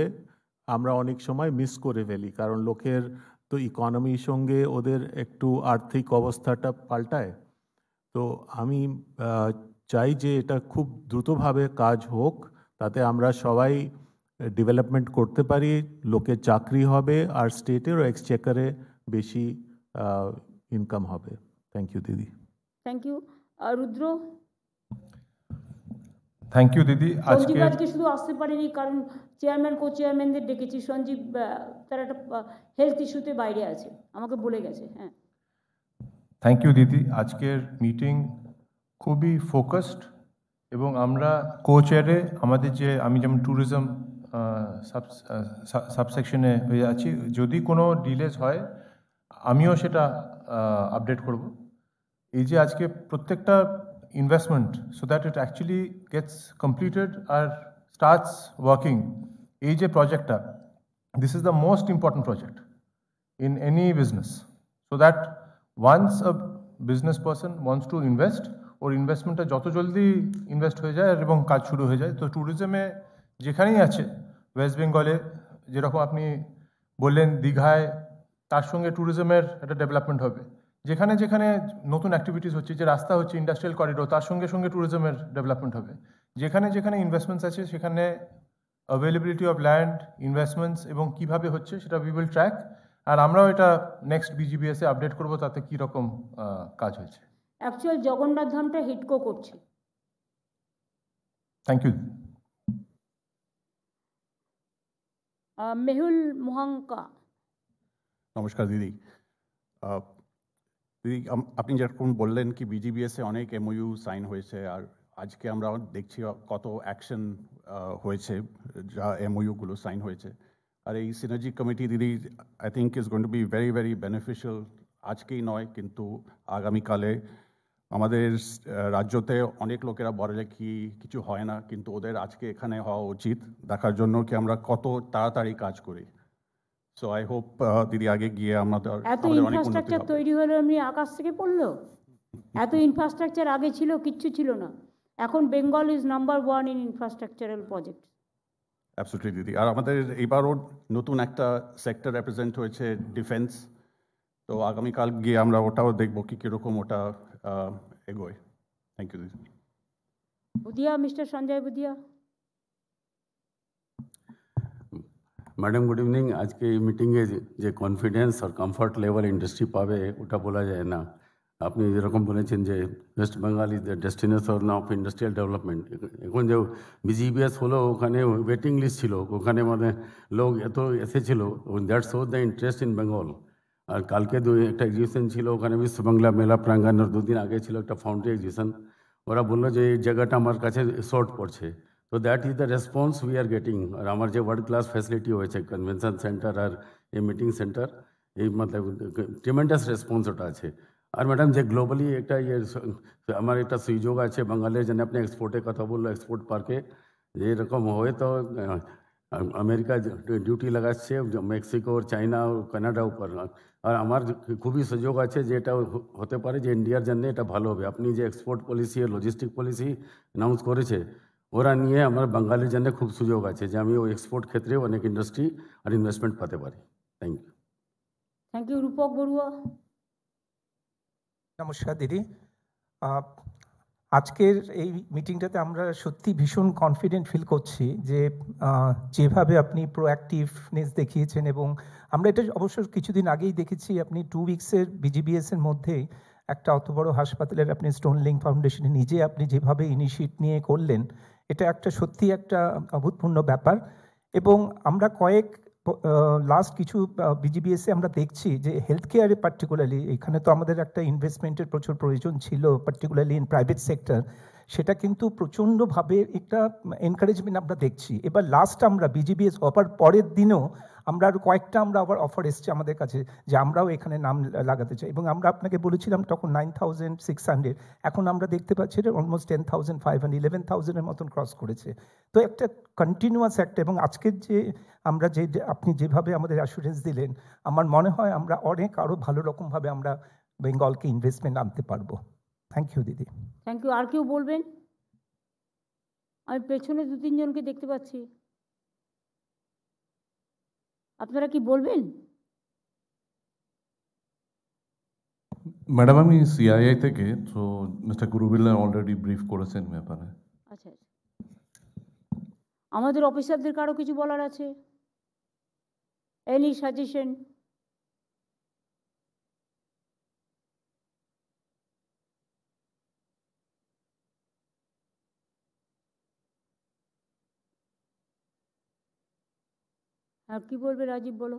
আমরা অনেক সময় মিস করে ফেলি, কারণ লোকের তো ইকোনমির সঙ্গে ওদের একটু আর্থিক অবস্থাটা পাল্টায়। তো আমি চাই যে এটা খুব দ্রুতভাবে কাজ হোক, তাতে আমরা সবাই ডেভেলপমেন্ট করতে পারি, লোকের চাকরি হবে আর স্টেটের ও এক্সচেকারে বেশি ইনকাম হবে। থ্যাংক ইউ দিদি। Thank you. Rudra. Thank you Didi. Sanjib আজকে শুধু আসতে পারেনি কারণ চেয়ারম্যান কো চেয়ারম্যানদের ডেকেছি। সঞ্জীব তার একটা হেলথ ইস্যুতে বাইরে আছে, আমাকে বলে গেছে। হ্যাঁ, থ্যাংক ইউ দিদি। আজকের মিটিং খুবই ফোকাসড এবং আমরা কো চেয়ারে আমাদের যে, আমি যেমন ট্যুরিজম সাবসেকশনে হয়ে আছি, যদি কোনো ডিলেজ হয় আমিও সেটা আপডেট করব। এই যে আজকে প্রত্যেকটা investment so that it actually gets completed or starts working. এই যে প্রজেক্টটা, this is the most important project in any business, so that once a business person wants to invest, ওর ইনভেস্টমেন্টটা যত জলদি ইনভেস্ট হয়ে যায় এবং কাজ শুরু হয়ে যায়। তো ট্যুরিজমে যেখানেই আছে, ওয়েস্ট বেঙ্গলে যেরকম আপনি বললেন দীঘায়, তার সঙ্গে ট্যুরিজমের একটা ডেভেলপমেন্ট হবে। যেখানে যেখানে নতুন অ্যাক্টিভিটিস হচ্ছে, যে রাস্তা হচ্ছে, ইন্ডাস্ট্রিয়াল করিডোর, তার সঙ্গে সঙ্গে ট্যুরিজমের ডেভেলপমেন্ট হবে। যেখানে যেখানে ইনভেস্টমেন্টস আছে সেখানে অ্যাভেলেবিলিটি অফ ল্যান্ড, ইনভেস্টমেন্টস এবং কীভাবে হচ্ছে সেটা উই উইল ট্র্যাক। আর আমরাও এটা নেক্সট বিজিবিএসে আপডেট করবো তাতে কীরকম কাজ হয়েছে। অ্যাকচুয়াল জগন্নাথ ধামটা হিটকো করছে। Thank you. মেহুল মোহাঙ্কা। নমস্কার দিদি। দিদি আপনি যেরকম বললেন কি বিজিবিএসে অনেক এমওইউ সাইন হয়েছে, আর আজকে আমরা দেখছি কত অ্যাকশন হয়েছে যা এমওইউগুলো সাইন হয়েছে। আর এই সিনার্জি কমিটি দিদি I think is going to be very very beneficial, আজকেই নয় কিন্তু আগামীকালে। আমাদের রাজ্যতে অনেক লোকেরা বলে যে কি কিছু হয় না, কিন্তু ওদের আজকে এখানে হওয়া উচিত দেখার জন্য কি আমরা কত তাড়াতাড়ি কাজ করি। সো আই হোপ দিদি আগে গিয়ে আমাদের এত ইনফ্রাস্ট্রাকচার তৈরি হলো এমনি আকাশ থেকে পড়লো? এত ইনফ্রাস্ট্রাকচার আগে ছিল, কিচ্ছু ছিল না। এখন Bengal is number 1 in infrastructural project. Absolutely দিদি। আর আমাদের এবারও নতুন একটা সেক্টর রিপ্রেজেন্ট হয়েছে, ডিফেন্স। তো আগামীকাল গিয়ে আমরা ওটাও দেখবো কি কীরকম ওটা এগোয়। থ্যাংক ইউ দিদি। Budhia, mister Sanjay Budhia. Madam good evening. আজকে এই মিটিংয়ে যে কনফিডেন্স আর কমফর্ট লেভেল ইন্ডাস্ট্রি পাবে ওটা বলা যায় না। আপনি যেরকম বলেছেন যে West Bengal is the destination of industrial development. এখন যে বিজিবিএস হলো ওখানে ওয়েটিং লিস্ট ছিল, ওখানে মানে লোক এত এসেছিল, that shows the interest in Bengal. আর কালকে একটা এক্সিবিশন ছিল ওখানে বিশ্ব বাংলা মেলা প্রাঙ্গণের 2 দিন আগে ছিল একটা ফাউন্ডারি এক্সিবিশন। ওরা বললো যে এই জায়গাটা আমার কাছে শর্ট পড়ছে। তো that is the response we are getting. আর আমার যে ওয়ার্ল্ড ক্লাস ফ্যাসিলিটি হয়েছে কনভেনশন সেন্টার আর এই মিটিং সেন্টার, এই মতলব ট্রিমেন্ডাস রেসপন্স ওটা আছে। আর ম্যাডাম যে গ্লোবালি একটা আমার একটা সুযোগ আছে বাঙালির জন্য, আপনি এক্সপোর্টের কথা বললো, এক্সপোর্ট পার্কে যেরকম হয় তো আমেরিকা ডিউটি লাগাচ্ছে মেক্সিকো, চাইনা, কানাডা উপর। আর আমার খুবই সুযোগ আছে যে এটা হতে পারে যে ইন্ডিয়ার জন্য এটা ভালো হবে। আপনি যে এক্সপোর্ট পলিসি আর লজিস্টিক পলিসি অ্যানাউন্স করেছে ওরা নিয়ে আমার বাঙালির জন্য খুব সুযোগ আছে যে আমি ওই এক্সপোর্ট ক্ষেত্রে অনেক ইন্ডাস্ট্রি আর ইনভেস্টমেন্ট পেতে পারি। Thank you. Thank you. Rupak Barua. নমস্কার দিদি। আজকের এই মিটিংটাতে আমরা সত্যি ভীষণ কনফিডেন্ট ফিল করছি যে যেভাবে আপনি প্রোঅ্যাক্টিভনেস দেখিয়েছেন, এবং আমরা এটা অবশ্য কিছুদিন আগেই দেখেছি আপনি 2 উইকসের বিজিবিএসের মধ্যেই একটা অত বড় হাসপাতালের আপনি স্টোন লিঙ্ক ফাউন্ডেশনে নিজে আপনি যেভাবে ইনিশিয়েট নিয়ে করলেন, এটা একটা সত্যি একটা অভূতপূর্ণ ব্যাপার। এবং আমরা লাস্ট কিছু বিজিবিএসে আমরা দেখছি যে হেলথ কেয়ারে পার্টিকুলারলি এখানে তো আমাদের একটা ইনভেস্টমেন্টের প্রচুর প্রয়োজন ছিল, পার্টিকুলারলি ইন প্রাইভেট সেক্টর। সেটা কিন্তু প্রচণ্ডভাবে একটা এনকারেজমেন্ট আমরা দেখছি। এবার লাস্ট আমরা বিজিবিএস হওয়ার পরের দিনও আমরা আরও কয়েকটা আবার অফার এসছে আমাদের কাছে যে আমরাও এখানে নাম লাগাতে চাই। এবং আমরা আপনাকে বলেছিলাম তখন 9,600, এখন আমরা দেখতে পাচ্ছি এটা অলমোস্ট 10,500, 11,000-এর মতন ক্রস করেছে। তো একটা কন্টিনিউয়াস একটা, এবং আজকের যে আমরা যে আপনি যেভাবে আমাদের অ্যাসুরেন্স দিলেন, আমার মনে হয় আমরা অনেক আরও ভালো রকমভাবে আমরা বেঙ্গলকে ইনভেস্টমেন্ট আনতে পারবো। থ্যাংক ইউ দিদি। Thank you. আর কেউ বলবেন? আমি পেছনে 2-3 জনকে দেখতে পাচ্ছি, আপনারা কি বলবেন? ম্যাডাম আমি সিআইআই থেকে, তো মিস্টার গুরুবিল্লা অলরেডি ব্রিফ করেছেন ব্যাপারে। আচ্ছা, আমাদের অফিসারদের কারো কিছু বলার আছে? Any suggestion? হ্যাঁ, কি বলবে রাজীব, বলো।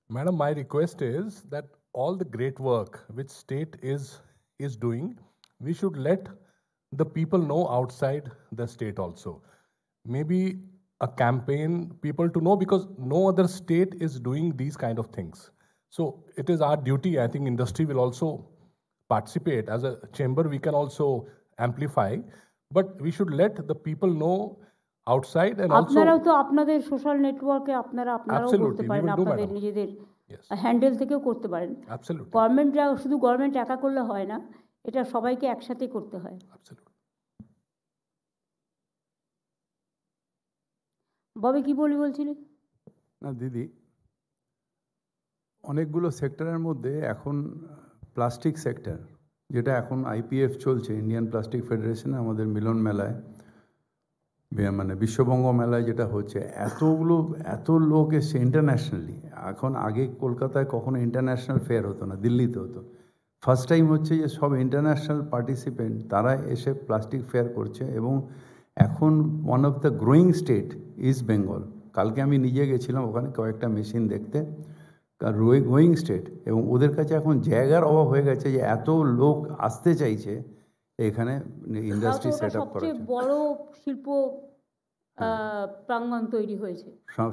Madam, my request is that all the great work which state is doing, we should let the people know outside the state also. Maybe a campaign, people to know, because no other state is doing these kind of things. So it is our duty. I think industry will also participate. As a chamber, we can also amplify, but we should let the people know outside. And আপনারাও also তো আপনাদের social নেটওয়ার্কে আপনারাও করতে পারেন, আপনাদের নিজেদের handle থেকেও করতে পারেন। শুধু গভর্নমেন্ট একা করলে হয় না, এটা সবাইকে একসাথে করতে হয়। ববে কি বলছিলে? না দিদি, অনেকগুলো সেক্টরের মধ্যে এখন প্লাস্টিক সেক্টর, যেটা এখন আইপিএফ চলছে, ইন্ডিয়ান প্লাস্টিক ফেডারেশনে, আমাদের মিলন মেলায়, মানে বিশ্ববঙ্গ মেলায় যেটা হচ্ছে, এত লোক এসছে ইন্টারন্যাশনালি। এখন আগে কলকাতায় কখনো ইন্টারন্যাশনাল ফেয়ার হতো না, দিল্লিতে হতো। ফার্স্ট টাইম হচ্ছে যে সব ইন্টারন্যাশনাল পার্টিসিপেন্ট তারা এসে প্লাস্টিক ফেয়ার করছে। এবং এখন one of the growing state east Bengal. কালকে আমি নিজে গেছিলাম ওখানে কয়েকটা মেশিন দেখতে, গ্রোয়িং স্টেট। এবং ওদের কাছে এখন জায়গার অভাব হয়ে গেছে যে এত লোক আসতে চাইছে এখানে ইন্ডাস্ট্রি সেট আপ করার জন্য। বড় শিল্প প্রাঙ্গণ তৈরি হয়েছে,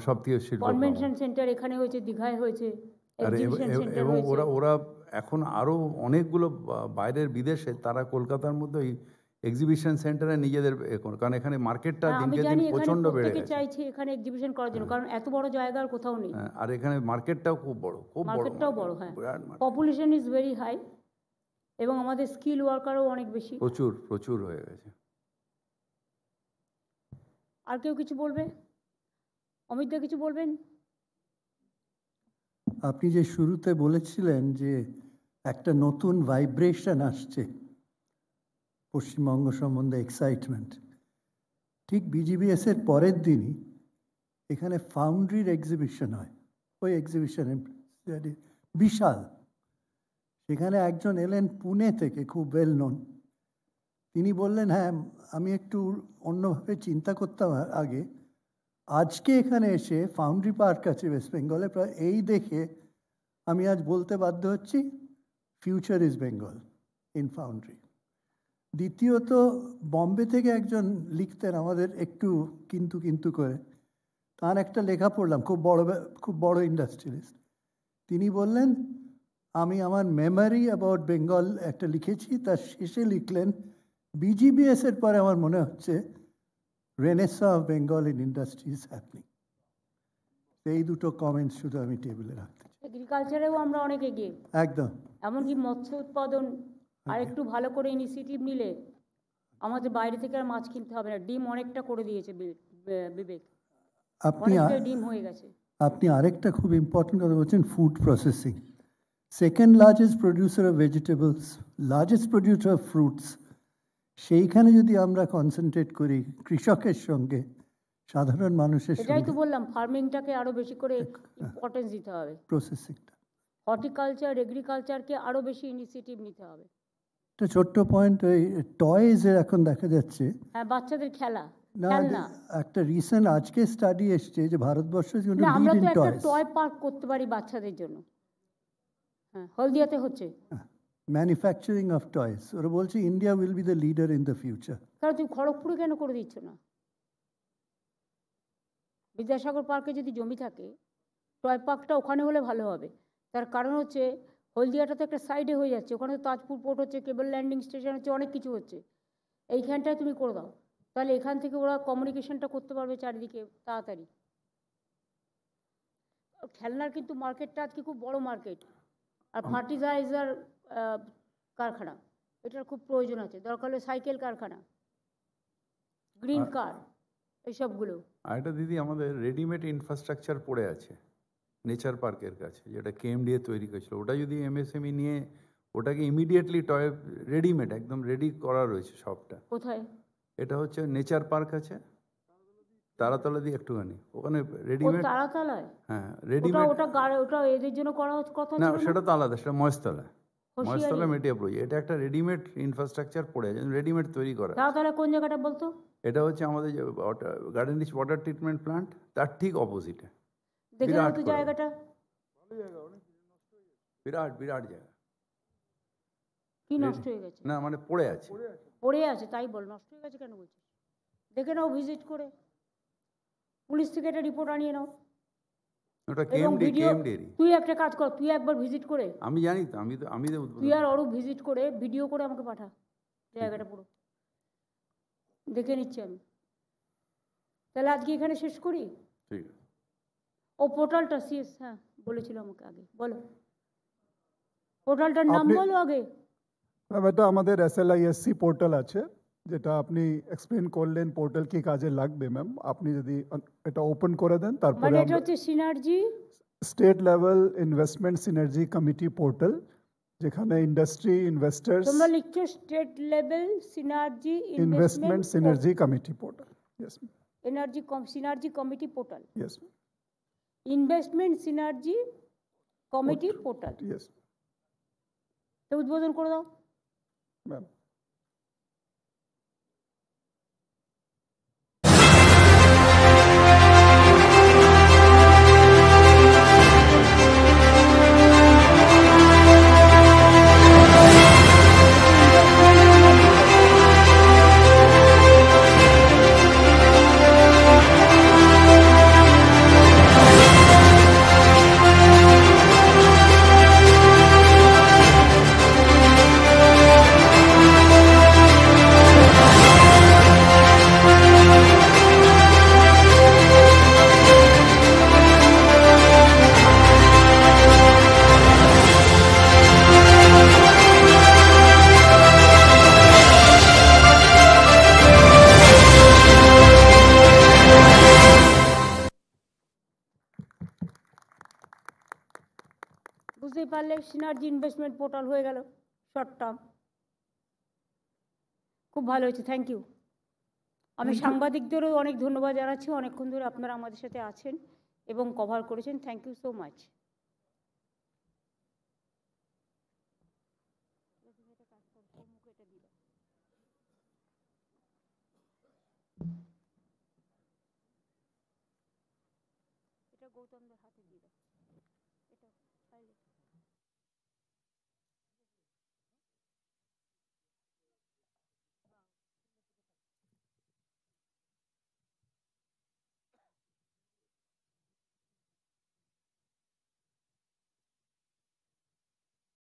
সবথেকে শিল্প কনভেনশন সেন্টার এখানে হয়েছে, দীঘায় হয়েছে, এবং ওরা এখন আরও অনেকগুলো বাইরের বিদেশে তারা কলকাতার মধ্যে এক্সিবিশন সেন্টারে নিজেদের, কারণ এখানে মার্কেটটা দিনকে দিন প্রচণ্ড বেড়ে গেছে। চাইছে এখানে এক্সিবিশন করার জন্য, কারণ এত বড় জায়গা আর কোথাও নেই। আর এখানে মার্কেটটাও খুব বড়, মার্কেটটাও বড়। হ্যাঁ, পপুলেশন ইজ ভেরি হাই, এবং আমাদের স্কিল ওয়ার্কারও অনেক বেশি। প্রচুর প্রচুর হয়ে গেছে। আর কেউ কিছু বলবে? অমিতদা কিছু বলবেন? আপনি যে শুরুতে বলেছিলেন যে একটা নতুন ভাইব্রেশন আসছে পশ্চিমবঙ্গ সম্বন্ধে, এক্সাইটমেন্ট, ঠিক বিজিবিএস এর পরের দিনই এখানে ফাউন্ড্রির এক্সিবিশন হয়। ওই এক্সিবিশনে বিশাল, সেখানে একজন এলেন পুনে থেকে, খুব ওয়েল নোন। তিনি বললেন, হ্যাঁ আমি একটু অন্যভাবে চিন্তা করতাম আগে, আজকে এখানে এসে ফাউন্ড্রি পার্ক আছে ওয়েস্ট বেঙ্গলে, প্রায় এই দেখে আমি আজ বলতে বাধ্য হচ্ছি future is Bengal in foundry. দ্বিতীয়ত, বম্বে থেকে একজন লিখতেন আমাদের একটু কিন্তু কিন্তু করে, তার একটা লেখা পড়লাম, খুব বড় ইন্ডাস্ট্রিয়ালিস্ট। তিনি বললেন, আমি আমার মেমোরি অ্যাবাউট বেঙ্গল একটা লিখেছি, তার শেষে লিখলেন, বিজিবিএস এর পরে আমার মনে হচ্ছে Renaissance of Bengal in industry is happening. এই দুটো কমেন্টস শুধু আমি টেবিলে রাখতে চাই। এগ্রিকালচারেও আমরা অনেক এগিয়ে, একদম। এমনকি মৎস্য উৎপাদন আর একটু ভালো করে ইনিশিয়েটিভ নিলে আমাদের বাইরে থেকে আর মাছ কিনতে হবে না। ডিম অনেকটা করে দিয়েছে বিবেক, অনেকটা ডিম হয়ে গেছে। আপনি আরেকটা খুব ইম্পর্টেন্ট কথা বলছেন, food processing. Second largest producer of vegetables, largest producer of fruits. সেইখানে যদি আমরা কনসেন্ট্রেট করি কৃষকের সঙ্গে, সাধারণ মানুষের সঙ্গে, এটাই তো বললাম, ফার্মিংটাকে আরো বেশি করে ইম্পর্টেন্স দিতে হবে, প্রসেসিংটা, হর্টিকালচার এগ্রিকালচারকে আরো বেশি ইনিশিয়েটিভ নিতে হবে। একটা ছোট্ট পয়েন্ট, ওই টয়েজের এখন দেখা যাচ্ছে, হ্যাঁ বাচ্চাদের খেলা, না একটা রিসেন্ট আজকে স্টাডি এসছে যে ভারতবর্ষ আমরা তো একটা টয় পার্ক করতে পারি বাচ্চাদের জন্য। হ্যাঁ, হলদিয়াতে হচ্ছে ম্যানুফ্যাকচারিং অফ টয়েস। ওরা বলছে India will be the leader in the future. কারণ তুমি খড়গপুরে কেন করে দিচ্ছ না? বিদ্যাসাগর পার্কে যদি জমি থাকে, টয় পার্কটা ওখানে হলে ভালো হবে। তার কারণ হচ্ছে হলদিয়াটা তো একটা সাইডে হয়ে যাচ্ছে, ওখানে তো তাজপুর পোর্ট হচ্ছে, কেবল ল্যান্ডিং স্টেশন হচ্ছে, অনেক কিছু হচ্ছে। এইখানটায় তুমি করে দাও, তাহলে এখান থেকে ওরা কমিউনিকেশনটা করতে পারবে চারিদিকে তাড়াতাড়ি। খেলনার কিন্তু মার্কেটটা আজকে খুব বড় মার্কেট, আর ফার্টিলাইজার কারখানা, এটার খুব প্রয়োজন আছে। দরকার হলে সাইকেল কারখানা, গ্রিন কার, এইসবগুলো। আর এটা দিদি আমাদের রেডিমেড ইনফ্রাস্ট্রাকচার পড়ে আছে নেচার পার্কের কাছে, যেটা কেএমডিএ তৈরি করেছিল। ওটা যদি এমএসএমই নিয়ে ওটাকে ইমিডিয়েটলি টয় রেডিমেড একদম রেডি করা রয়েছে সবটা। কোথায়? এটা হচ্ছে নেচার পার্ক আছে তারাতলা দিয়ে একটুখানি, ওখানে রেডিমেড। তারাতলায়? হ্যাঁ রেডিমেড। ওটা এদের জন্য করা কথা না, সেটা তো আলাদা, সেটা মহেশতলা। মহেশতলা মেটিয়াপুর। এটা একটা রেডিমেড ইনফ্রাস্ট্রাকচার পড়ে আছে, রেডিমেড তৈরি করা। তারাতলা কোন জায়গাটা বলতো? এটা হচ্ছে আমাদের যে garden reach water treatment plant, তার ঠিক অপোজিটে। দেখে নাও তো জায়গাটা, বিরাট বিরাট জায়গা। কি নষ্ট হয়ে গেছে? না মানে পড়ে আছে। পড়ে আছে তাই বল, নষ্ট হয়ে গেছে কেন বলছিস? দেখে নাও ভিজিট করে, পুলিশ থেকে একটা রিপোর্ট আনিয়ে নাও। ওটা কেএমডি। তুই একটা কাজ কর, তুই একবার ভিজিট করে, আমি জানি তো, আমি তুই আর অরূপ ভিজিট করে ভিডিও করে আমাকে পাঠা জায়গাটা পুরো, দেখে নিচ্ছি আমি। তাহলে আজকে এখানে শেষ করি। ঠিক। ও পোর্টালটা সিএস, হ্যাঁ বলেছিল আমাকে আগে, বলো পোর্টালটার নাম বলো আগে। এটা আমাদের SLISC পোর্টাল আছে, যেটা আপনি এক্সপ্লেন করলেন পোর্টাল কি কাজে লাগবে ম্যাম। আপনি যদি এটা ওপেন করে দেন, তারপরে মানে এটা হচ্ছে synergy state level investment synergy committee portal, যেখানে ইন্ডাস্ট্রি ইনভেস্টার্স, তোমরা লিখছো state level synergy investment synergy committee portal. Yes synergy committee portal. Yes. Investment synergy committee portal. Yes. তো উদ্বোধন করে দাও ম্যাম। বুঝতেই পারলে সিনার্জি ইনভেস্টমেন্ট পোর্টাল হয়ে গেল শর্ট টার্ম, খুব ভালো হয়েছে, থ্যাংক ইউ। আমি সাংবাদিকদেরও অনেক ধন্যবাদ জানাচ্ছি, অনেকক্ষণ ধরে আপনারা আমাদের সাথে আছেন এবং কভার করেছেন, থ্যাংক ইউ সো মাচ। এটা গৌতমদের হাতে দিয়ে দাও, এটা